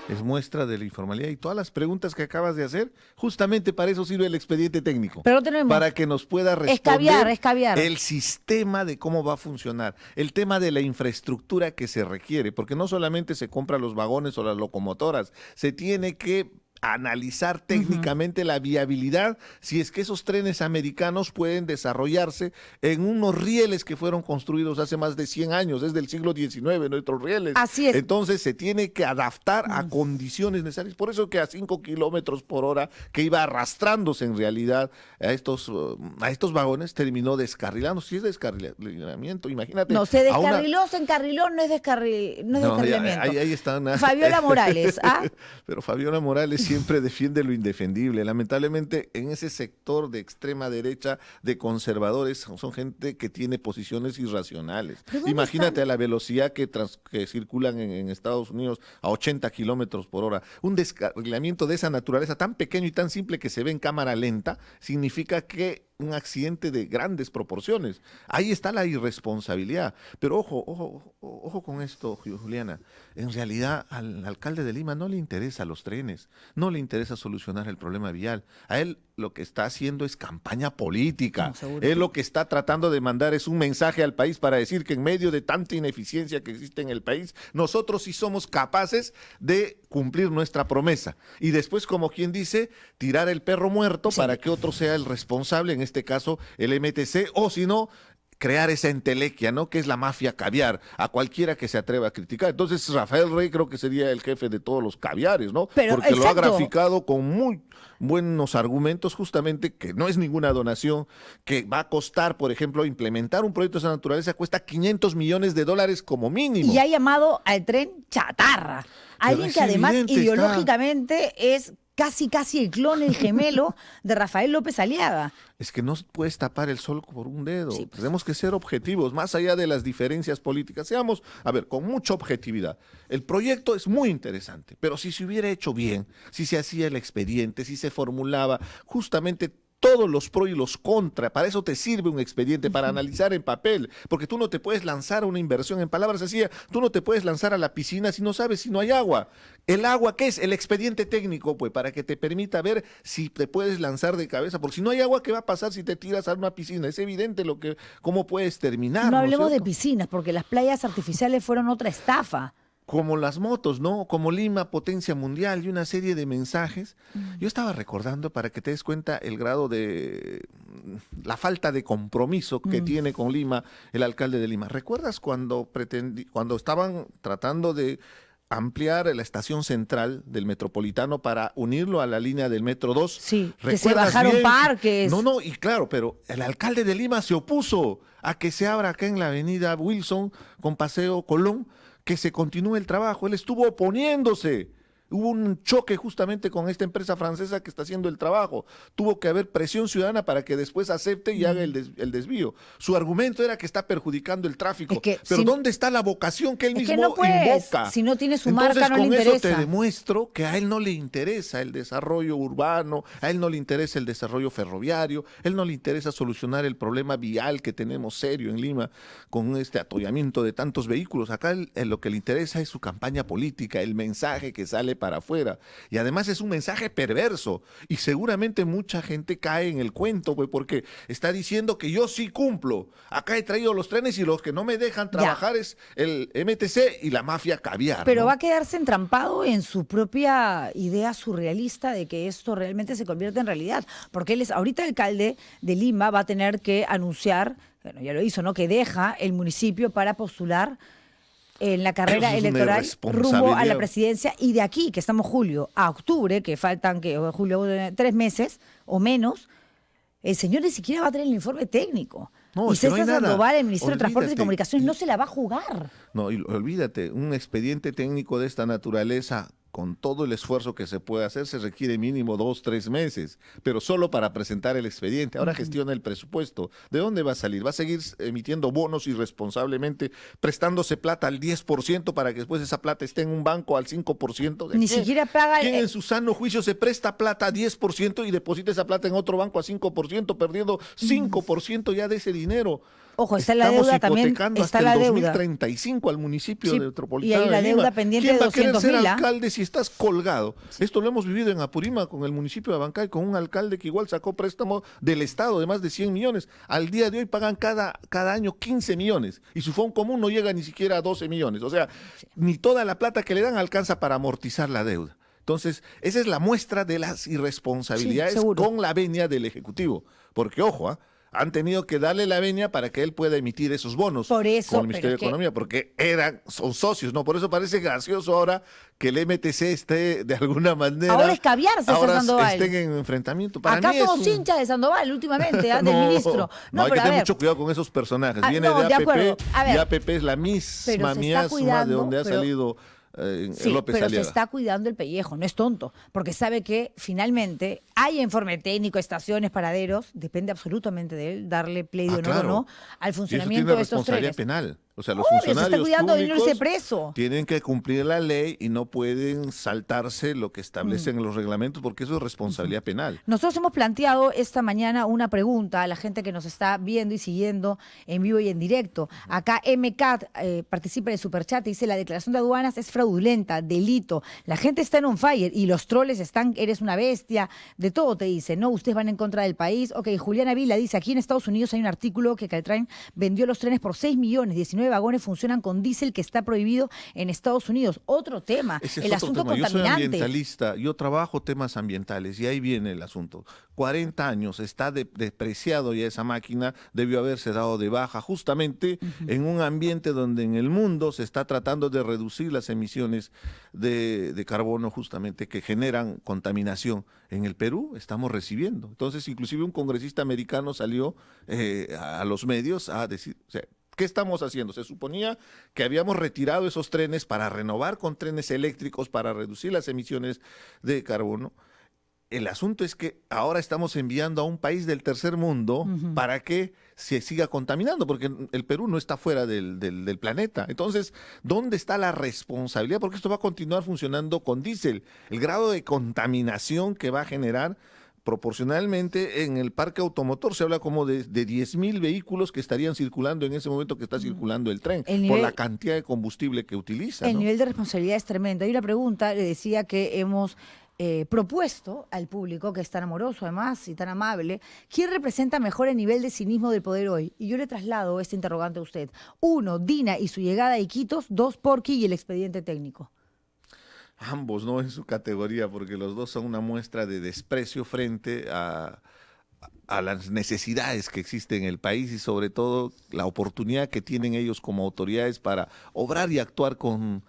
Es muestra de la informalidad y todas las preguntas que acabas de hacer, justamente para eso sirve el expediente técnico. Pero tenemos para que nos pueda responder escabiar. el sistema de cómo va a funcionar, el tema de la infraestructura que se requiere, porque no solamente se compran los vagones o las locomotoras, se tiene que analizar técnicamente la viabilidad si es que esos trenes americanos pueden desarrollarse en unos rieles que fueron construidos hace más de 100 años, es del siglo XIX, nuestros rieles. Así es. Entonces se tiene que adaptar a condiciones necesarias. Por eso que a 5 kilómetros por hora, que iba arrastrándose en realidad a estos vagones, terminó descarrilando. Si es descarrilamiento, imagínate. No, se descarriló, se encarriló, no es descarrilamiento. Ahí están. Fabiola Morales, Pero Fabiola Morales siempre defiende lo indefendible. Lamentablemente, en ese sector de extrema derecha, de conservadores, son gente que tiene posiciones irracionales. Imagínate a la velocidad que circulan en Estados Unidos a 80 kilómetros por hora. Un descarrilamiento de esa naturaleza tan pequeño y tan simple que se ve en cámara lenta, significa que un accidente de grandes proporciones. Ahí está la irresponsabilidad. Pero ojo con esto, Juliana. En realidad, al alcalde de Lima no le interesa los trenes, no le interesa solucionar el problema vial. A él lo que está haciendo es campaña política. Él lo que está tratando de mandar es un mensaje al país para decir que en medio de tanta ineficiencia que existe en el país, nosotros sí somos capaces de cumplir nuestra promesa. Y después, como quien dice, tirar el perro muerto para que otro sea el responsable, en este caso el MTC, o si no, crear esa entelequia, ¿no?, que es la mafia caviar, a cualquiera que se atreva a criticar. Entonces, Rafael Rey creo que sería el jefe de todos los caviares, ¿no? Porque lo ha graficado con muy buenos argumentos, justamente que no es ninguna donación, que va a costar, por ejemplo, implementar un proyecto de esa naturaleza, cuesta $500 millones como mínimo. Y ha llamado al tren chatarra. Alguien que además ideológicamente es casi el clon, el gemelo de Rafael López Aliaga. Es que no puedes tapar el sol por un dedo. Sí, pues. Tenemos que ser objetivos, más allá de las diferencias políticas. Seamos, con mucha objetividad. El proyecto es muy interesante, pero si se hubiera hecho bien, si se hacía el expediente, si se formulaba justamente todos los pros y los contras, para eso te sirve un expediente, para analizar en papel, porque tú no te puedes lanzar a una inversión, en palabras sencillas, tú no te puedes lanzar a la piscina si no sabes si no hay agua. ¿El agua qué es? El expediente técnico, pues, para que te permita ver si te puedes lanzar de cabeza, porque si no hay agua, ¿qué va a pasar si te tiras a una piscina? Es evidente cómo puedes terminar. No hablemos de piscinas, porque las playas artificiales fueron otra estafa. Como las motos, ¿no? Como Lima, potencia mundial, y una serie de mensajes. Yo estaba recordando, para que te des cuenta el grado de la falta de compromiso que tiene con Lima el alcalde de Lima. ¿Recuerdas cuando estaban tratando de ampliar la estación central del Metropolitano para unirlo a la línea del Metro 2? Sí, que se bajaron parques. No, y claro, pero el alcalde de Lima se opuso a que se abra acá en la avenida Wilson con Paseo Colón, que se continúe el trabajo. Él estuvo oponiéndose. Hubo un choque justamente con esta empresa francesa que está haciendo el trabajo. Tuvo que haber presión ciudadana para que después acepte y haga el desvío. Su argumento era que está perjudicando el tráfico. Es que pero si- ¿dónde está la vocación que él Es mismo que no puedes, invoca? si no tiene su Entonces, marca, no le con eso interesa. te demuestro que a él no le interesa el desarrollo urbano, a él no le interesa el desarrollo ferroviario, a él no le interesa solucionar el problema vial que tenemos serio en Lima con este atollamiento de tantos vehículos. Acá lo que le interesa es su campaña política, el mensaje que sale para afuera. Y además es un mensaje perverso. Y seguramente mucha gente cae en el cuento, pues, porque está diciendo que yo sí cumplo. Acá he traído los trenes y los que no me dejan trabajar es el MTC y la mafia caviar. Pero ¿no? va a quedarse entrampado en su propia idea surrealista de que esto realmente se convierte en realidad. Porque él es ahorita alcalde de Lima, va a tener que anunciar, bueno, ya lo hizo, ¿no? Que deja el municipio para postular en la carrera Eso es una electoral rumbo a la irresponsabilidad. presidencia. Y de aquí, que estamos julio a octubre, que faltan julio 3 meses o menos, el señor ni siquiera va a tener el informe técnico. No, Y es que no hay César nada. Sandoval, el ministro de Transportes y Olvídate. Comunicaciones, no se la va a jugar. No, y olvídate, un expediente técnico de esta naturaleza, con todo el esfuerzo que se puede hacer, se requiere mínimo 2, 3 meses, pero solo para presentar el expediente. Ahora gestiona el presupuesto. ¿De dónde va a salir? ¿Va a seguir emitiendo bonos irresponsablemente, prestándose plata al 10% para que después esa plata esté en un banco al 5%? ¿De Ni qué? siquiera paga ¿Quién en su sano juicio se presta plata a 10% y deposita esa plata en otro banco a 5%, perdiendo 5% ya de ese dinero? Ojo, está la Estamos deuda también, hipotecando está hasta la el deuda. 2035 al municipio Sí, de y Metropolitano ahí la de Lima. deuda pendiente ¿Quién de va a querer ser 200.000, alcalde si estás colgado? Esto lo hemos vivido en Apurímac con el municipio de Abancay, con un alcalde que igual sacó préstamo del Estado de más de 100 millones. Al día de hoy pagan cada año 15 millones y su fondo común no llega ni siquiera a 12 millones. O sea, ni toda la plata que le dan alcanza para amortizar la deuda. Entonces, esa es la muestra de las irresponsabilidades Sí, seguro. con la venia del Ejecutivo. Porque, ojo, han tenido que darle la venia para que él pueda emitir esos bonos Por eso, con el pero Ministerio es de que- Economía, porque son socios, ¿no? Por eso parece gracioso ahora que el MTC esté de alguna manera... Ahora es caviar, César ahora Sandoval. estén en enfrentamiento. Para Acá mí es somos un- hinchas de Sandoval últimamente, del No, ministro. No, hay pero que a tener ver, mucho cuidado con esos personajes. Ah, Viene no, de de APP acuerdo. A ver, y APP es la pero misma se está miasma de cuidando, donde ha pero- salido sí, López pero Aliaga. se está cuidando el pellejo, no es tonto, porque sabe que finalmente hay informe técnico, estaciones, paraderos, depende absolutamente de él darle play de honor claro. o no al Y eso funcionamiento tiene de estos responsabilidad trenes. penal. O sea, los Obvio, se está funcionarios cuidando de no irse públicos preso. tienen que cumplir la ley y no pueden saltarse lo que establecen los reglamentos porque eso es responsabilidad penal. Nosotros hemos planteado esta mañana una pregunta a la gente que nos está viendo y siguiendo en vivo y en directo. Acá MCAT participa en el superchat y dice: la declaración de aduanas es fraudulenta, delito. La gente está en on fire y los troles están, eres una bestia, de todo te dice, ¿no? Ustedes van en contra del país. Ok, Juliana Vila dice: aquí en Estados Unidos hay un artículo que Caltrain vendió los trenes por 6 millones, 19 vagones funcionan con diésel que está prohibido en Estados Unidos. Otro tema, Ese es el otro asunto tema. Yo soy contaminante. ambientalista, yo trabajo temas ambientales y ahí viene el asunto. 40 años, está depreciado ya esa máquina, debió haberse dado de baja justamente en un ambiente donde en el mundo se está tratando de reducir las emisiones de carbono justamente que generan contaminación. En el Perú estamos recibiendo. Entonces, inclusive un congresista americano salió a los medios a decir... O sea, ¿qué estamos haciendo? Se suponía que habíamos retirado esos trenes para renovar con trenes eléctricos, para reducir las emisiones de carbono. El asunto es que ahora estamos enviando a un país del tercer mundo para que se siga contaminando, porque el Perú no está fuera del planeta. Entonces, ¿dónde está la responsabilidad? Porque esto va a continuar funcionando con diésel. El grado de contaminación que va a generar proporcionalmente en el parque automotor se habla como de 10.000 vehículos que estarían circulando en ese momento que está circulando el tren, El por nivel- la cantidad de combustible que utiliza. El ¿no? nivel de responsabilidad es tremendo. Hay una pregunta, le decía que hemos propuesto al público, que es tan amoroso además y tan amable, ¿quién representa mejor el nivel de cinismo del poder hoy? Y yo le traslado este interrogante a usted. 1, Dina y su llegada a Iquitos. 2, Porky y el expediente técnico. Ambos, ¿no? En su categoría, porque los dos son una muestra de desprecio frente a las necesidades que existen en el país y sobre todo la oportunidad que tienen ellos como autoridades para obrar y actuar con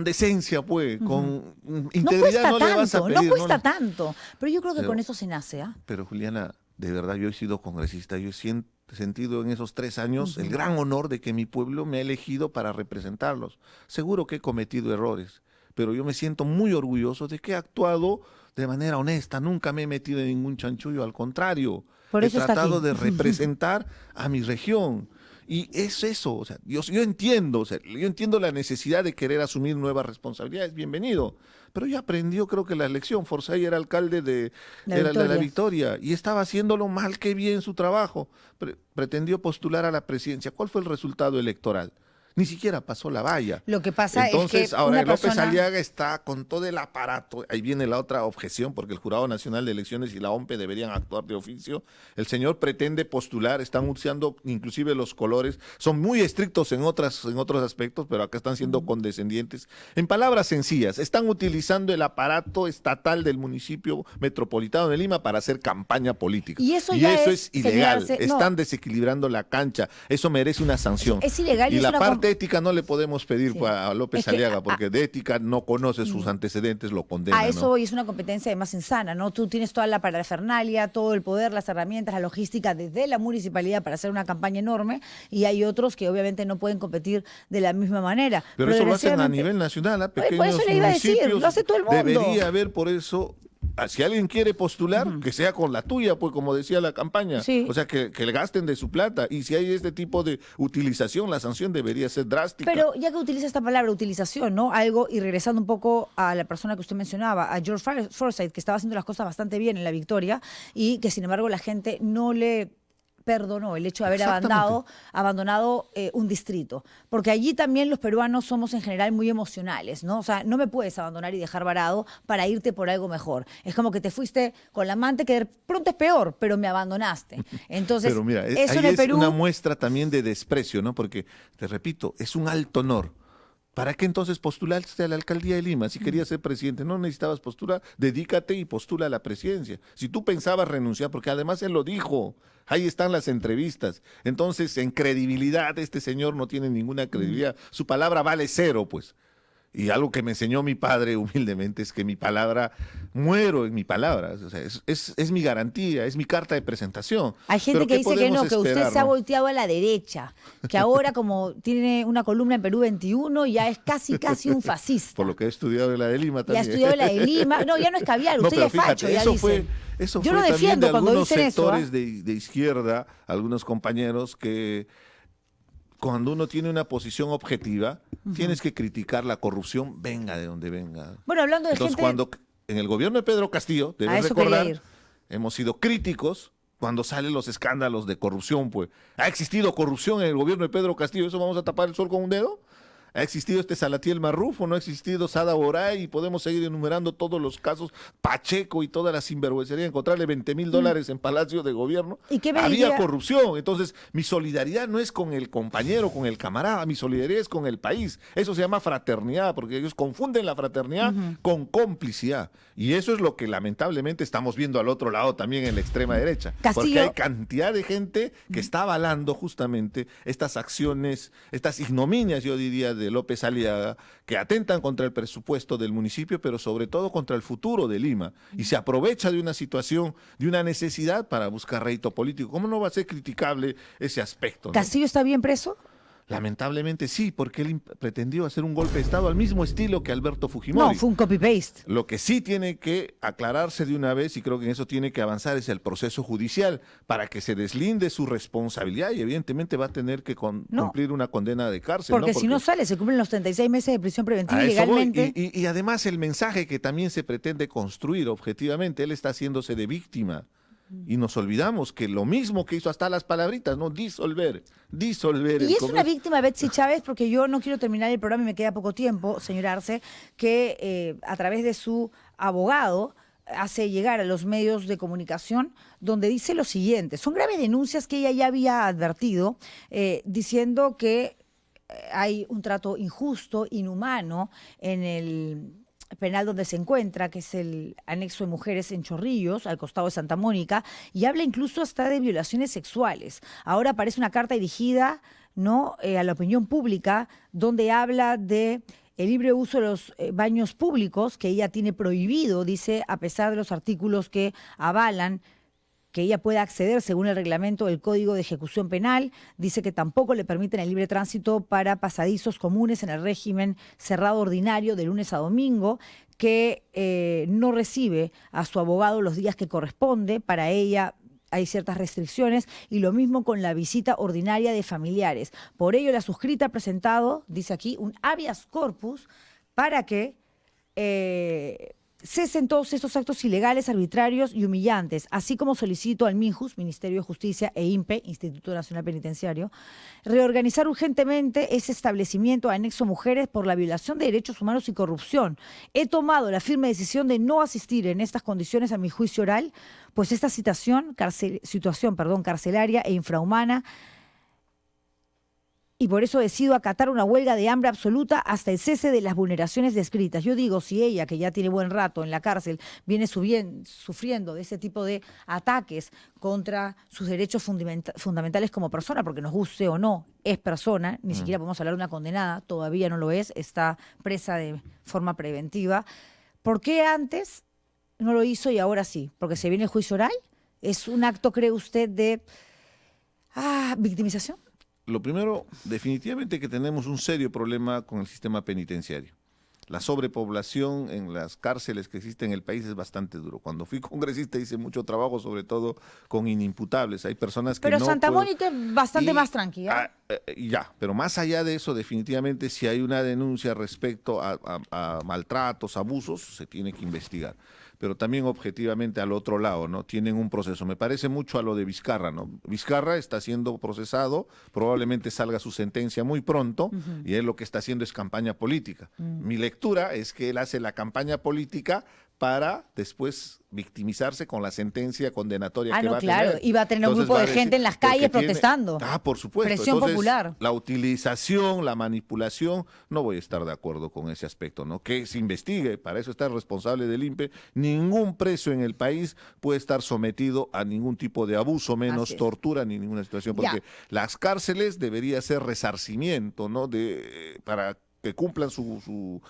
decencia, pues, con integridad. No No le vas a cuesta tanto, pedir, no cuesta le- tanto. Pero yo creo que Pero- con eso se nace, ¿ah? Pero Juliana, de verdad, yo he sido congresista, yo he sentido en esos 3 años el gran honor de que mi pueblo me ha elegido para representarlos. Seguro que he cometido errores, pero yo me siento muy orgulloso de que he actuado de manera honesta, nunca me he metido en ningún chanchullo, al contrario, Por he eso está tratado aquí. de representar a mi región. Y es eso, o sea, yo entiendo, o sea, yo entiendo la necesidad de querer asumir nuevas responsabilidades, bienvenido. Pero ya aprendió, creo que la elección. Forsyth era alcalde de la Victoria y estaba haciéndolo mal que bien su trabajo. Pretendió postular a la presidencia. ¿Cuál fue el resultado electoral? Ni siquiera pasó la valla. Lo que pasa Entonces, es que ahora una López persona... Aliaga está con todo el aparato. Ahí viene la otra objeción, porque el Jurado Nacional de Elecciones y la OMPE deberían actuar de oficio. El señor pretende postular, están usando inclusive los colores. Son muy estrictos en otros aspectos, pero acá están siendo condescendientes. En palabras sencillas, están utilizando el aparato estatal del municipio metropolitano de Lima para hacer campaña política. Y eso ya es ilegal. señalarse- Están desequilibrando la cancha. Eso merece una sanción. Es ilegal y Y es la una parte ética no le podemos pedir Sí. a López Es que Aliaga, porque de ética no conoce sus antecedentes, lo condena. A eso ¿no? hoy es una competencia además insana, ¿no? Tú tienes toda la parafernalia, todo el poder, las herramientas, la logística desde la municipalidad para hacer una campaña enorme y hay otros que obviamente no pueden competir de la misma manera. Pero eso lo hacen a desgraciadamente- nivel nacional, a Por pequeños eso le iba a decir, municipios. lo hace todo el mundo. Debería haber por eso. Si alguien quiere postular, que sea con la tuya, pues como decía la campaña. Sí. O sea, que le gasten de su plata. Y si hay este tipo de utilización, la sanción debería ser drástica. Pero ya que utiliza esta palabra, utilización, ¿no? Algo, y regresando un poco a la persona que usted mencionaba, a George Forsyth, que estaba haciendo las cosas bastante bien en la Victoria y que sin embargo la gente no le perdonó el hecho de haber Exactamente. abandonado un distrito. Porque allí también los peruanos somos en general muy emocionales, ¿no? O sea, no me puedes abandonar y dejar varado para irte por algo mejor. Es como que te fuiste con la amante, que de pronto es peor, pero me abandonaste. Entonces, Pero mira, eso ahí en el es Perú... una muestra también de desprecio, ¿no? Porque, te repito, es un alto honor. ¿Para qué entonces postulaste a la alcaldía de Lima? Si querías ser presidente, no necesitabas postular, dedícate y postula a la presidencia. Si tú pensabas renunciar, porque además él lo dijo, ahí están las entrevistas. Entonces, en credibilidad, este señor no tiene ninguna credibilidad. Su palabra vale cero, pues. Y algo que me enseñó mi padre humildemente es que mi palabra, muero en mi palabra. O sea, es mi garantía, es mi carta de presentación. Hay gente Pero que ¿qué dice que no, podemos que usted esperar, se ha no? volteado a la derecha, que ahora como tiene una columna en Perú 21 ya es casi un fascista. Por lo que he estudiado en la de Lima Ya también. ha estudiado la de Lima. No, ya no es caviar, No, usted ya pero es fíjate, facho, ya eso dicen. eso Yo fue lo también defiendo de cuando algunos dicen eso. sectores de izquierda, algunos compañeros que cuando uno tiene una posición objetiva, tienes que criticar la corrupción, venga de donde venga. Bueno, hablando de Entonces, gente... cuando en el gobierno de Pedro Castillo, A debes eso quería recordar, ir. hemos sido críticos cuando salen los escándalos de corrupción, pues. ¿Ha existido corrupción en el gobierno de Pedro Castillo? ¿Eso vamos a tapar el sol con un dedo? ¿Ha existido este Salatiel Marrufo? ¿No ha existido Sada Boray? Y podemos seguir enumerando todos los casos, Pacheco y toda la sinvergüencería, encontrarle $20,000 en Palacio de Gobierno. ¿Y qué me Había diría? corrupción. Entonces, mi solidaridad no es con el compañero, con el camarada, mi solidaridad es con el país. Eso se llama fraternidad, porque ellos confunden la fraternidad con complicidad. Y eso es lo que lamentablemente estamos viendo al otro lado también en la extrema derecha. Porque Castillo- hay cantidad de gente que está avalando justamente estas acciones, estas ignominias, yo diría, de López Aliaga, que atentan contra el presupuesto del municipio, pero sobre todo contra el futuro de Lima. Y se aprovecha de una situación, de una necesidad para buscar rédito político. ¿Cómo no va a ser criticable ese aspecto, no? ¿Castillo está bien preso? Lamentablemente sí, porque él pretendió hacer un golpe de Estado al mismo estilo que Alberto Fujimori. No, fue un copy-paste. Lo que sí tiene que aclararse de una vez, y creo que en eso tiene que avanzar, es el proceso judicial, para que se deslinde su responsabilidad y evidentemente va a tener que No. cumplir una condena de cárcel. Porque ¿no? si no sale, se cumplen los 36 meses de prisión preventiva a eso voy. ilegalmente. Y además el mensaje que también se pretende construir objetivamente, él está haciéndose de víctima. Y nos olvidamos que lo mismo que hizo hasta las palabritas, ¿no? Disolver Y el es una Congreso. víctima Betsy Chávez, porque yo no quiero terminar el programa y me queda poco tiempo, señor Arce, que a través de su abogado hace llegar a los medios de comunicación donde dice lo siguiente. Son graves denuncias que ella ya había advertido, diciendo que hay un trato injusto, inhumano en el penal donde se encuentra, que es el anexo de mujeres en Chorrillos, al costado de Santa Mónica, y habla incluso hasta de violaciones sexuales. Ahora aparece una carta dirigida, ¿no?, a la opinión pública, donde habla de el libre uso de los baños públicos, que ella tiene prohibido, dice, a pesar de los artículos que avalan que ella pueda acceder según el reglamento del Código de Ejecución Penal. Dice que tampoco le permiten el libre tránsito para pasadizos comunes en el régimen cerrado ordinario de lunes a domingo, que no recibe a su abogado los días que corresponde. Para ella hay ciertas restricciones, y lo mismo con la visita ordinaria de familiares. Por ello, la suscrita ha presentado, dice aquí, un habeas corpus para que cesen todos estos actos ilegales, arbitrarios y humillantes, así como solicito al MINJUS, Ministerio de Justicia, e INPE, Instituto Nacional Penitenciario, reorganizar urgentemente ese establecimiento anexo Mujeres por la violación de derechos humanos y corrupción. He tomado la firme decisión de no asistir en estas condiciones a mi juicio oral, pues esta situación carcelaria e infrahumana, y por eso decido acatar una huelga de hambre absoluta hasta el cese de las vulneraciones descritas. Yo digo, si ella, que ya tiene buen rato en la cárcel, viene sufriendo de ese tipo de ataques contra sus derechos fundamentales como persona, porque nos guste o no, es persona, ni siquiera podemos hablar de una condenada, todavía no lo es, está presa de forma preventiva. ¿Por qué antes no lo hizo y ahora sí? ¿Porque se viene el juicio oral? ¿Es un acto, cree usted, de victimización? Lo primero, definitivamente que tenemos un serio problema con el sistema penitenciario. La sobrepoblación en las cárceles que existen en el país es bastante duro. Cuando fui congresista hice mucho trabajo, sobre todo con inimputables. Hay personas que Pero no Santa pueden... Mónica es bastante más tranquila. Ya, pero más allá de eso, definitivamente si hay una denuncia respecto a maltratos, abusos, se tiene que investigar. Pero también objetivamente al otro lado, ¿no? Tienen un proceso. Me parece mucho a lo de Vizcarra, ¿no? Vizcarra está siendo procesado, probablemente salga su sentencia muy pronto, y él lo que está haciendo es campaña política. Mi lectura es que él hace la campaña política para después victimizarse con la sentencia condenatoria que va a tener. Y va a tener un grupo de gente en las calles protestando. Por supuesto. Presión Entonces, popular. La utilización, la manipulación, no voy a estar de acuerdo con ese aspecto, ¿no? Que se investigue, para eso está el responsable del INPE. Ningún preso en el país puede estar sometido a ningún tipo de abuso, menos tortura, ni ninguna situación, porque las cárceles debería ser resarcimiento, ¿no? Para que cumplan su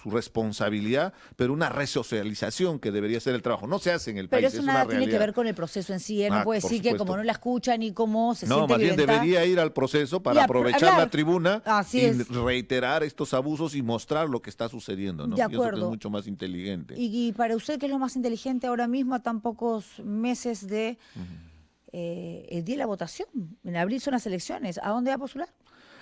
responsabilidad, pero una resocialización que debería ser el trabajo. No se hace en el país, pero eso es nada una tiene realidad. que ver con el proceso en sí. No puede decir que como no la escucha ni cómo se siente más bien violentada. debería ir al proceso para aprovechar hablar. la tribuna Así y es. reiterar estos abusos y mostrar lo que está sucediendo, ¿no? De Pienso que acuerdo. es mucho más inteligente. Y para usted, ¿qué es lo más inteligente ahora mismo, a tan pocos meses de el día de la votación? En abril son las elecciones. ¿A dónde va a postular?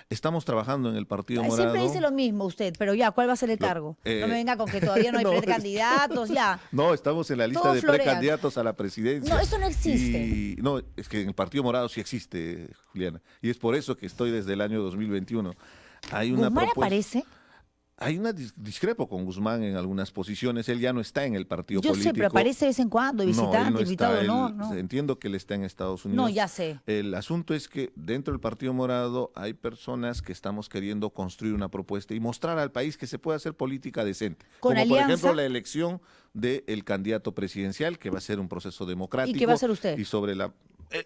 Estamos trabajando en el Partido Morado. Siempre dice lo mismo usted, pero ya, ¿cuál va a ser el cargo? No me venga con que todavía no hay precandidatos, ya. No, estamos en la lista Todos de florean. precandidatos a la presidencia. No, eso no existe. No, es que en el Partido Morado sí existe, Juliana. Y es por eso que estoy desde el año 2021. Hay una ¿Guzmán propuesta. aparece? Hay una discrepo con Guzmán en algunas posiciones. Él ya no está en el partido Yo político. sé, pero aparece de vez en cuando, visitante, invitado, no. Entiendo que él está en Estados Unidos. No, ya sé. El asunto es que dentro del Partido Morado hay personas que estamos queriendo construir una propuesta y mostrar al país que se puede hacer política decente. ¿Con Como alianza? por ejemplo la elección del candidato presidencial, que va a ser un proceso democrático. ¿Y qué va a hacer usted? Y sobre la...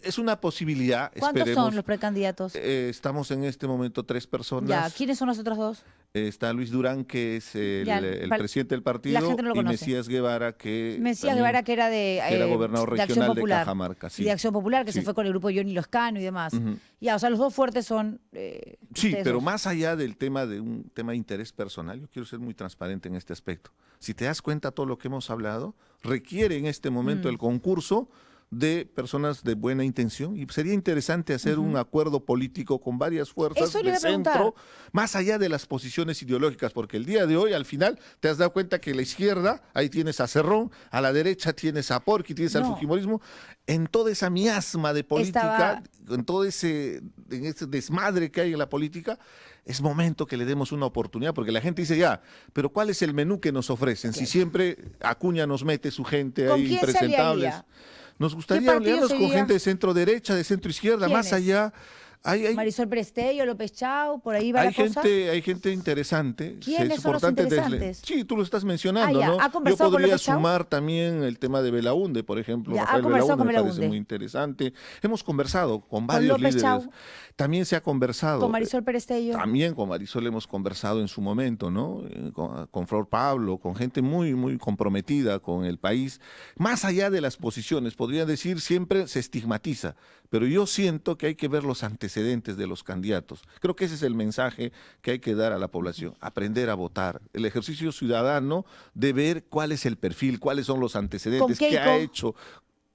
Es una posibilidad, ¿Cuántos esperemos. son los precandidatos? Estamos en este momento 3 personas. Ya, ¿quiénes son los otros dos? Está Luis Durán, que es el presidente del partido, la gente no lo y conoce. Mesías Guevara, que Que era de era gobernador de Acción regional de Popular. Cajamarca. Sí. Y de Acción Popular, que se Sí. fue con el grupo Johnny Lozcano y demás. Ya, o sea, los dos fuertes son Sí, ustedes pero dos. más allá del tema de un tema de interés personal, yo quiero ser muy transparente en este aspecto. Si te das cuenta, todo lo que hemos hablado requiere en este momento el concurso de personas de buena intención, y sería interesante hacer un acuerdo político con varias fuerzas Eso le iba de a preguntar. centro, más allá de las posiciones ideológicas, porque el día de hoy, al final, te has dado cuenta que a la izquierda, ahí tienes a Cerrón, a la derecha tienes a Porqui, tienes al No. fujimorismo, en toda esa miasma de política, en todo ese desmadre que hay en la política, es momento que le demos una oportunidad, porque la gente dice ya, pero ¿cuál es el menú que nos ofrecen? Si siempre Acuña nos mete su gente ¿Con ahí quién se impresentables. aliaría? Nos ¿Qué gustaría partido aliarnos con sería? gente de centro derecha, de centro izquierda, más ¿Quiénes? allá. Marisol Prestello, López Chau, por ahí va hay la cosa. hay gente interesante. ¿Quiénes Es son los importante interesantes? Sí, tú lo estás mencionando, ya. ¿no? ¿Ha Yo conversado con podría López Chau? sumar también el tema de Belaúnde, por ejemplo. Ya, ha Rafael conversado con Belaúnde me parece Belaúnde. muy interesante. Hemos conversado con varios López líderes. Chau. También se ha conversado. Con Marisol Prestello. También con Marisol hemos conversado en su momento, ¿no? Con Flor Pablo, con gente muy, muy comprometida con el país. Más allá de las posiciones, podría decir, siempre se estigmatiza, pero yo siento que hay que ver los antecedentes de los candidatos. Creo que ese es el mensaje que hay que dar a la población, aprender a votar. El ejercicio ciudadano de ver cuál es el perfil, cuáles son los antecedentes, qué ha hecho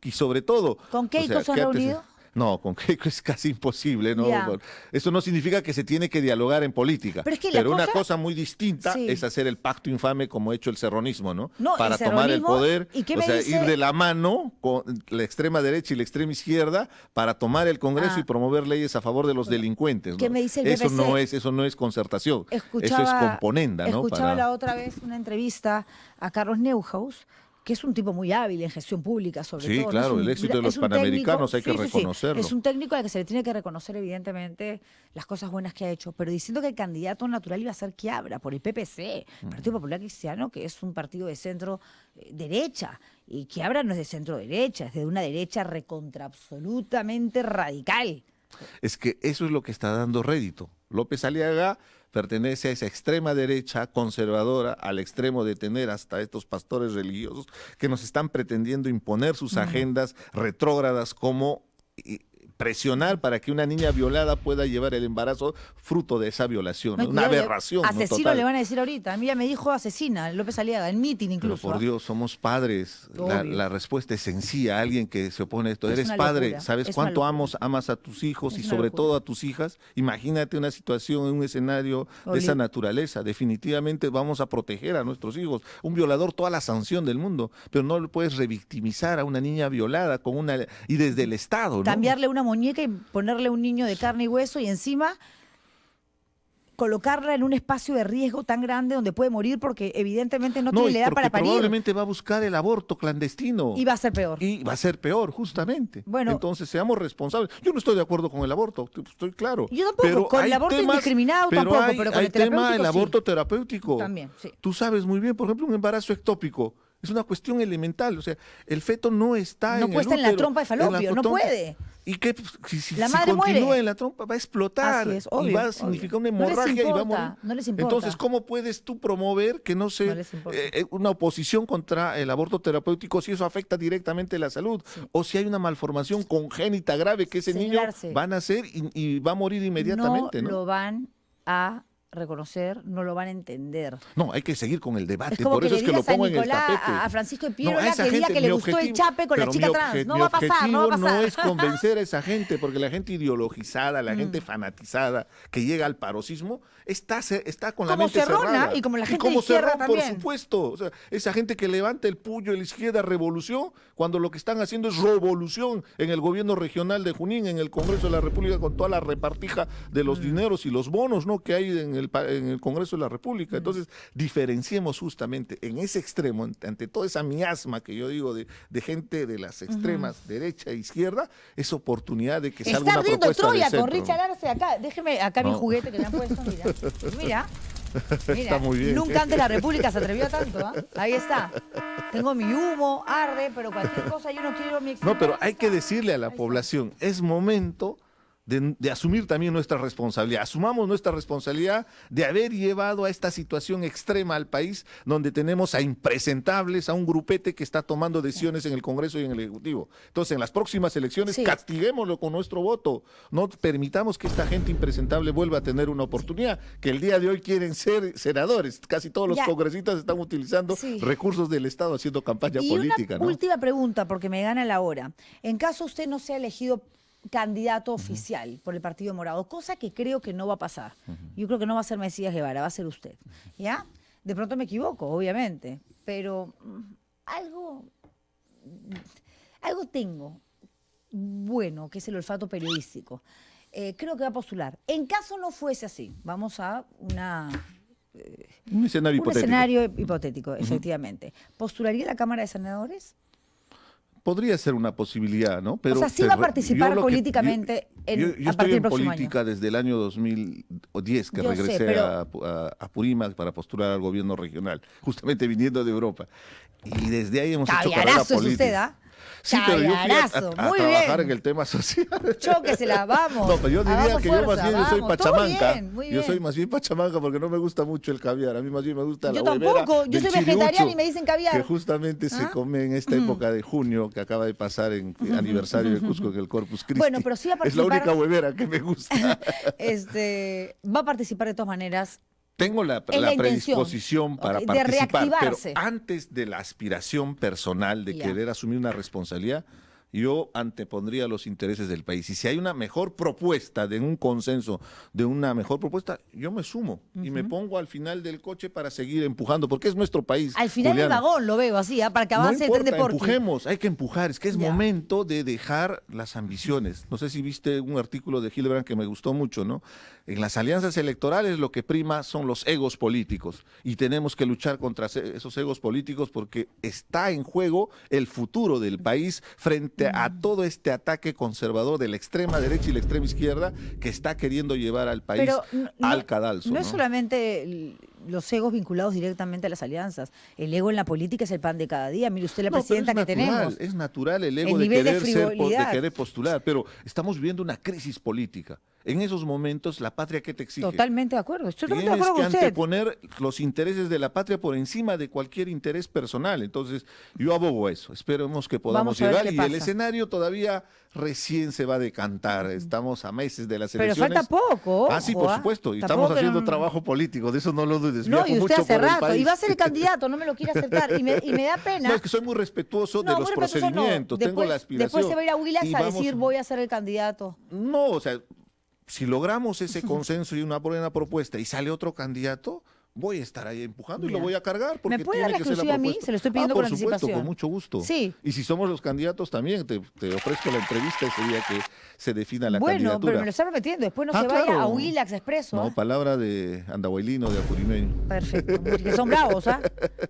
y sobre todo... ¿Con Keiko se han ¿qué reunido? No, con Keiko es casi imposible, ¿no? Ya. Eso no significa que se tiene que dialogar en política. Pero es que la una cosa- cosa muy distinta Sí. es hacer el pacto infame como ha hecho el serronismo, ¿no? No, Para el tomar el serronismo, poder, ¿y qué o me sea, dice? ir de la mano con la extrema derecha y la extrema izquierda para tomar el Congreso Ah. y promover leyes a favor de los delincuentes, ¿no? ¿Qué me dice el eso BBC? eso no es concertación, eso es Escuchaba- componenda, ¿no? Escuchaba la otra vez una entrevista a Carlos Neuhaus, que es un tipo muy hábil en gestión pública, sobre Sí, todo. ¿no? claro, Es un el éxito de es los un técnico- panamericanos hay que sí, sí, sí. reconocerlo. Es un técnico al que se le tiene que reconocer, evidentemente, las cosas buenas que ha hecho, pero diciendo que el candidato natural iba a ser Quiabra por el PPC, Partido Popular Cristiano, que es un partido de centro derecha. Y Quiabra no es de centro derecha, es de una derecha recontra absolutamente radical. Es que eso es lo que está dando rédito. López Aliaga pertenece a esa extrema derecha conservadora, al extremo de tener hasta estos pastores religiosos que nos están pretendiendo imponer sus agendas retrógradas como presionar para que una niña violada pueda llevar el embarazo fruto de esa violación. No, ¿no? Una cuidado, aberración. ¿no? Asesino Total. le van a decir ahorita. A mí ya me dijo asesina, López Aliaga, en meeting Pero incluso. por Dios, somos padres. La, Obvio. la respuesta es sencilla. Alguien que se opone a esto. Es Eres una padre, locura, ¿sabes es una cuánto locura. amas a tus hijos Es y una sobre locura. todo a tus hijas? Imagínate una situación en un escenario de esa naturaleza. Definitivamente vamos a proteger a nuestros hijos. Un violador, toda la sanción del mundo, pero no le puedes revictimizar a una niña violada con y desde el Estado, ¿no? Cambiarle una muñeca y ponerle un niño de carne y hueso y encima colocarla en un espacio de riesgo tan grande donde puede morir porque evidentemente no tiene y la edad porque para parir. probablemente va a buscar el aborto clandestino. Y va a ser peor. Y va a ser peor, justamente. Bueno. Entonces, seamos responsables. Yo no estoy de acuerdo con el aborto, estoy claro. Yo tampoco, Pero con el hay aborto indiscriminado tampoco, pero con hay el tema terapéutico el sí. aborto terapéutico. También, sí. Tú sabes muy bien, por ejemplo, un embarazo ectópico. Es una cuestión elemental, o sea, el feto no está No en puede el estar en la útero, trompa de falopio, no trompa. puede. ¿Y qué? Si La si madre continúa muere. en la trompa, va a explotar Así es, y obvio, va a obvio. significar una No les hemorragia y va a importa, morir. no les importa. Entonces, ¿cómo puedes tú promover que no No se les importa. una oposición contra el aborto terapéutico si eso afecta directamente la salud? O si hay una malformación congénita grave que ese Señor Arce, niño va a nacer y va a morir inmediatamente, ¿no? lo van a reconocer, no lo van a entender. No, hay que seguir con el debate, Es como por que eso le es que lo digas a pongo en el Nicolás, tapete. a Francisco de No, Piero, a esa que diga gente, que le mi gustó el objetivo- chape con la pero chica mi trans. No mi va a pasar, no va a objetivo pasar. no es convencer a esa gente, porque la gente ideologizada, la Mm. gente fanatizada que llega al paroxismo, está con la Como mente Cerrona, cerrada. y como la gente como de izquierda Cerrón, también. por supuesto. O sea, esa gente que levanta el puño de la izquierda revolución, cuando lo que están haciendo es revolución en el gobierno regional de Junín, en el Congreso de la República, con toda la repartija de Mm. los dineros y los bonos, ¿no?, que hay en el Congreso de la República. Entonces, diferenciemos justamente en ese extremo, ante toda esa miasma que yo digo de gente de las extremas, derecha e izquierda, es oportunidad de que salga Está una ardiendo propuesta Troya del con centro. Richard Arce acá. Déjeme acá mi No. juguete que me han puesto, mira. Mira. Mira, Está muy bien. nunca antes la República se atrevió a tanto, ¿ah? Ahí está. Tengo mi humo, arde, pero cualquier cosa yo no quiero mi No, pero hay que existencia. decirle a la población, es momento de asumir también nuestra responsabilidad. Asumamos nuestra responsabilidad de haber llevado a esta situación extrema al país, donde tenemos a impresentables, a un grupete que está tomando decisiones en el Congreso y en el Ejecutivo. Entonces, en las próximas elecciones, Sí. castiguémoslo con nuestro voto. No permitamos que esta gente impresentable vuelva a tener una oportunidad, que el día de hoy quieren ser senadores. Casi todos los Ya. congresistas están utilizando Sí. recursos del Estado haciendo campaña Y política, una ¿no? última pregunta, porque me gana la hora. En caso usted no sea elegido candidato oficial por el Partido Morado, cosa que creo que no va a pasar. Yo creo que no va a ser Mesías Guevara, va a ser usted. ¿Ya? De pronto me equivoco, obviamente, pero algo tengo bueno, que es el olfato periodístico. Creo que va a postular. En caso no fuese así, vamos a Un escenario un hipotético. escenario hipotético, efectivamente. ¿Postularía la Cámara de Senadores? Podría ser una posibilidad, ¿no? Pero o sea, sí va a participar políticamente yo a estoy partir del en próximo política año. desde el año 2010, que Yo sé, regresé pero- a Purímac para postular al gobierno regional, justamente viniendo de Europa. Y desde ahí hemos hecho carrera Caviarazo es política. usted, ¿ah? Sí, pero yo fui Caviarazo, a muy trabajar bien. en el tema social. Chóquesela, vamos. No, pero yo diría Hagamos que yo más fuerza, bien yo soy vamos. Todo pachamanca. bien, muy Yo bien. soy más bien pachamanca porque no me gusta mucho el caviar. A mí más bien me gusta Yo la huevera tampoco, yo del soy vegetariana chiriucho, y me dicen caviar. que justamente se ¿Ah? come en esta época de junio que acaba de pasar en aniversario de Cusco en el Corpus Christi. Bueno, pero sí va a Es la participar- única huevera que me gusta. Va a participar de todas maneras. Tengo la Es la intención. predisposición para Ok, de participar, pero reactivarse. antes de la aspiración personal de Ya. querer asumir una responsabilidad, yo antepondría los intereses del país. Y si hay una mejor propuesta, de un consenso, de una mejor propuesta, yo me sumo y me pongo al final del coche para seguir empujando, porque es nuestro país. Al final del Juliana. vagón lo veo así, para que No avance el tren de importa, Porqui. empujemos, hay que empujar, es que es Ya. momento de dejar las ambiciones. No sé si viste un artículo de Hildebrand que me gustó mucho, ¿no? En las alianzas electorales lo que prima son los egos políticos y tenemos que luchar contra esos egos políticos porque está en juego el futuro del país frente a todo este ataque conservador de la extrema derecha y la extrema izquierda que está queriendo llevar al país Pero al cadalso. No es solamente los egos vinculados directamente a las alianzas. El ego en la política es el pan de cada día. Mire usted la No, pero presidenta es que natural, tenemos. es natural el ego El de nivel de querer ser, de frivolidad. querer postular, pero estamos viviendo una crisis política. En esos momentos, la patria, ¿qué te exige? Totalmente de acuerdo. Estoy totalmente de Tienes acuerdo que con usted. anteponer los intereses de la patria por encima de cualquier interés personal. Entonces, yo abogo a eso. Esperemos que podamos Vamos a ver llegar. qué Y pasa. el escenario todavía recién se va a decantar. Estamos a meses de las Pero elecciones. falta poco. Ah, sí, ojo, por ¿ah? supuesto. Y Tampoco estamos que haciendo no- trabajo político. De eso no lo dudes. No, Viajo y usted mucho hace por el rato. país. Y va a ser el candidato, no me lo quiere aceptar. Y me da pena. No, es que soy muy respetuoso No, de los muy respetuoso no. procedimientos. Tengo la aspiración. Después se va a ir a Huilas Y a vamos- decir voy a ser el candidato. No, o sea, si logramos ese consenso y una buena propuesta y sale otro candidato, voy a estar ahí empujando y Ya. lo voy a cargar porque ¿Me puede tiene dar la que ser la exclusiva a mí? propuesta. Se lo estoy pidiendo con por supuesto, anticipación. con mucho gusto. Sí. Y si somos los candidatos también, te ofrezco la entrevista ese día que se defina la Bueno, candidatura. pero me lo está prometiendo. Después no Ah, se vaya claro. a Willax Expreso. No, ¿ah? palabra de andahuaylino, de apurimeño. Perfecto. Que son bravos, ¿ah?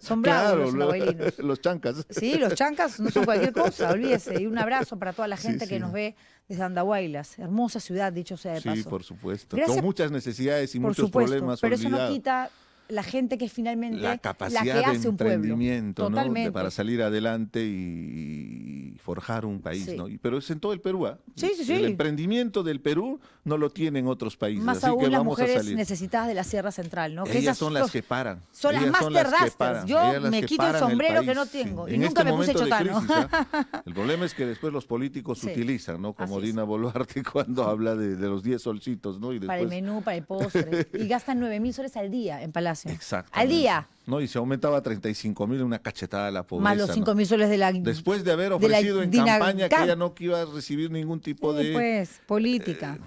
Son bravos Claro, los andahuaylinos. los chancas. Sí, los chancas no son cualquier cosa, olvídese. Y un abrazo para toda la Sí, gente que sí. nos ve desde Andahuaylas. Hermosa ciudad, dicho sea de Sí, paso. por supuesto. Gracias- Con muchas necesidades y Por muchos supuesto, problemas pero eso no olvidados. quita la gente que es finalmente La la capacidad que de hace un pueblo. emprendimiento, ¿no? Totalmente. Para salir adelante y forjar un país, Sí. ¿no? Pero es en todo el Perú, ¿ah? Sí, sí, sí. El emprendimiento del Perú no lo tienen otros países, Más así aún que las vamos a mujeres salir. necesitadas de la Sierra Central, ¿no? Que Ellas esas son las que paran. son las Ellas son master las que dusters. paran. Yo Ellas las me que quito el paran sombrero que no país, sí. tengo. Y En nunca este me puse momento de chotano. crisis, ¿ah? El problema es que después los políticos Sí. utilizan, ¿no? Como Así es. Dina Boluarte cuando habla de los 10 solcitos, ¿no? Y Para el después menú, para el postre. Y gastan 9.000 soles al día en Palacio. Exacto. Al día. No, y se aumentaba a 35.000, una cachetada a la pobreza. Más los ¿no? 5.000 soles de la... Después de haber de la ofrecido en Dinacar. campaña que ella no iba a recibir ningún tipo Sí, de... pues, política.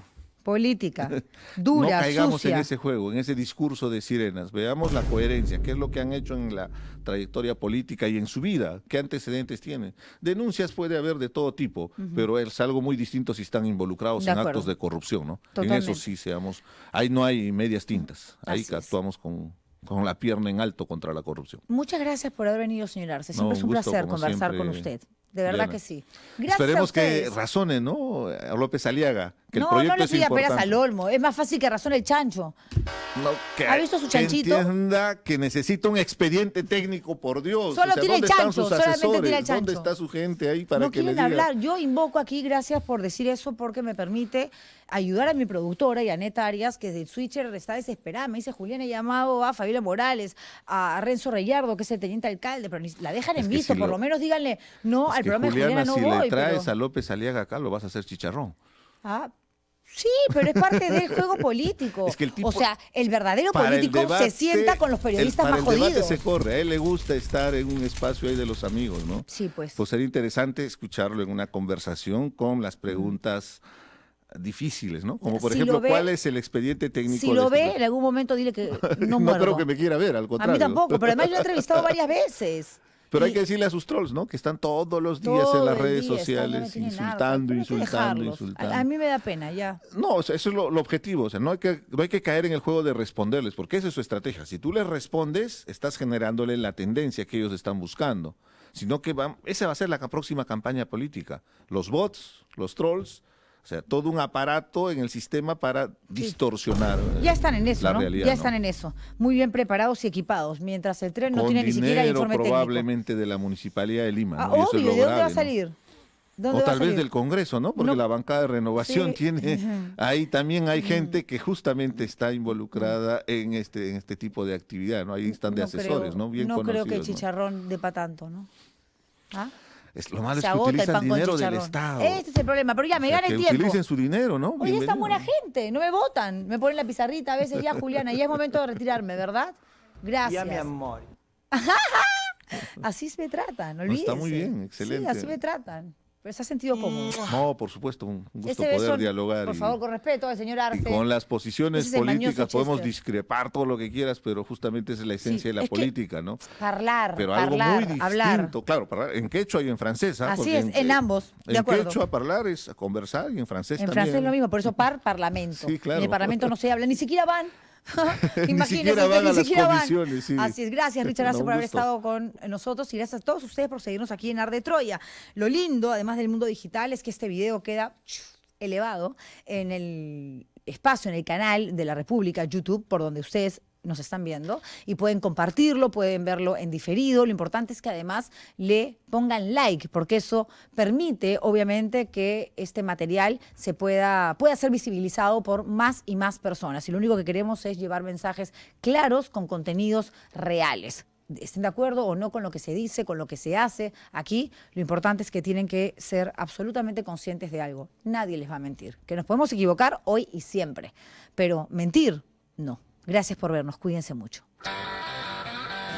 Política. no Dura, caigamos sucia. en ese juego, en ese discurso de sirenas. Veamos la coherencia, qué es lo que han hecho en la trayectoria política y en su vida, qué antecedentes tienen. Denuncias puede haber de todo tipo, pero es algo muy distinto si están involucrados De en acuerdo. actos de corrupción, ¿no? Totalmente. En eso sí seamos... Ahí no hay medias tintas, ahí Así es. actuamos con la pierna en alto contra la corrupción. Muchas gracias por haber venido, señor Arce. No, Siempre es un un gusto, placer como conversar siempre, con usted. De verdad Diana. que sí. Gracias Esperemos a que ustedes. razone, ¿no? A López Aliaga, que el No, proyecto no le es pida peras importante. al olmo. Es más fácil que razone el chancho. No, que, ¿Ha visto su que chanchito? entienda que necesita un expediente técnico, por Dios. Solo tiene el ¿dónde están chancho, sus solamente asesores? tiene el ¿Dónde chancho. está su gente ahí para No que le quieren diga? hablar. Yo invoco aquí, gracias por decir eso, porque me permite ayudar a mi productora, Yanet Arias, que desde el switcher está desesperada. Me dice, Juliana, he llamado a Fabiola Morales, a Renzo Reyardo, que es el teniente alcalde, pero la dejan Es en que visto. si Por lo- lo menos díganle, no, Es al que, programa de Juliana, Juliana no si voy. le traes pero- a López Aliaga acá, lo vas a hacer chicharrón. Ah, sí, pero es parte del juego político. Es que el tipo- o sea, el verdadero Para el político debate, se sienta con los periodistas para más el debate jodidos. se corre, a él le gusta estar en un espacio ahí de los amigos, ¿no? Sí, pues. Pues sería interesante escucharlo en una conversación con las preguntas difíciles, ¿no? Como por Si ejemplo, lo ve- ¿cuál es el expediente técnico? Si de lo este ve, proyecto? en algún momento dile que no No muerdo. creo que me quiera ver, al A contrario. mí tampoco, pero además lo he entrevistado varias veces. Pero hay Y- que decirle a sus trolls, ¿no? Que están todos los días todo en las el redes día están, ya me sociales tienen harta, insultando, pero hay que dejarlos. insultando. A mí me da pena, ya. No, o sea, eso es lo objetivo. O sea, no hay que caer en el juego de responderles, porque esa es su estrategia. Si tú les respondes, estás generándole la tendencia que ellos están buscando. Sino que esa va a ser la próxima campaña política. Los bots, los trolls, o sea, todo un aparato en el sistema para distorsionar Ya están en eso, la ¿no? realidad. Ya ¿no? están en eso. Muy bien preparados y equipados, mientras el tren no Con tiene ni siquiera dinero informe técnico. probablemente de la Municipalidad de Lima. Ah, ¿no? Y eso es obvio, lo ¿de dónde va a grave, ¿no? salir? ¿Dónde O va a tal vez salir? del Congreso, ¿no? Porque No. la bancada de renovación Sí. tiene, Ujú. ahí también hay gente que justamente está involucrada en este tipo de actividad, ¿no? Ahí están de No asesores, creo, ¿no? Bien no creo que el conocidos, ¿no? chicharrón dé para tanto, ¿no? ¿Ah? Lo malo es Se que agota el utilizan pan con dinero del chicharrón. Estado. Este es el problema, pero ya me O sea, gana el que tiempo. utilicen su dinero, ¿no? Oye, es tan buena Bienvenido. gente, no me votan. Me ponen la pizarrita a veces ya, Juliana, ya es momento de retirarme, ¿verdad? Gracias. Ya, mi amor. Así me tratan, No, olvídense. está muy bien, excelente. Sí, así me tratan. Pero se ha sentido cómodo. No, por supuesto, un gusto Ese poder beso, dialogar. por y- favor, con respeto al señor Y Arce. con las posiciones Ese es el mañoso políticas podemos Chester. discrepar todo lo que quieras, pero justamente esa es la esencia de la es que política, ¿no? Hablar, Pero algo hablar, muy distinto, hablar. claro, en quechua y en francés. ¿Ah? Así Porque es, en ambos, de en acuerdo. quechua hablar es conversar y en francés En también. francés es lo mismo, por eso parlamento. Sí, claro. En el parlamento no se habla, ni siquiera van. Imagínense siquiera usted, van a ni las siquiera van. comisiones, sí. Así es, gracias Richard Arce Un por haber gusto. estado con nosotros y gracias a todos ustedes por seguirnos aquí en Ar de Troya. Lo lindo, además del mundo digital, es que este video queda elevado en el espacio, en el canal de la República, YouTube, por donde ustedes nos están viendo y pueden compartirlo, pueden verlo en diferido. Lo importante es que además le pongan like, porque eso permite, obviamente, que este material pueda ser visibilizado por más y más personas. Y lo único que queremos es llevar mensajes claros con contenidos reales. Estén de acuerdo o no con lo que se dice, con lo que se hace aquí, lo importante es que tienen que ser absolutamente conscientes de algo. Nadie les va a mentir. Que nos podemos equivocar hoy y siempre, pero mentir, no. Gracias por vernos. Cuídense mucho.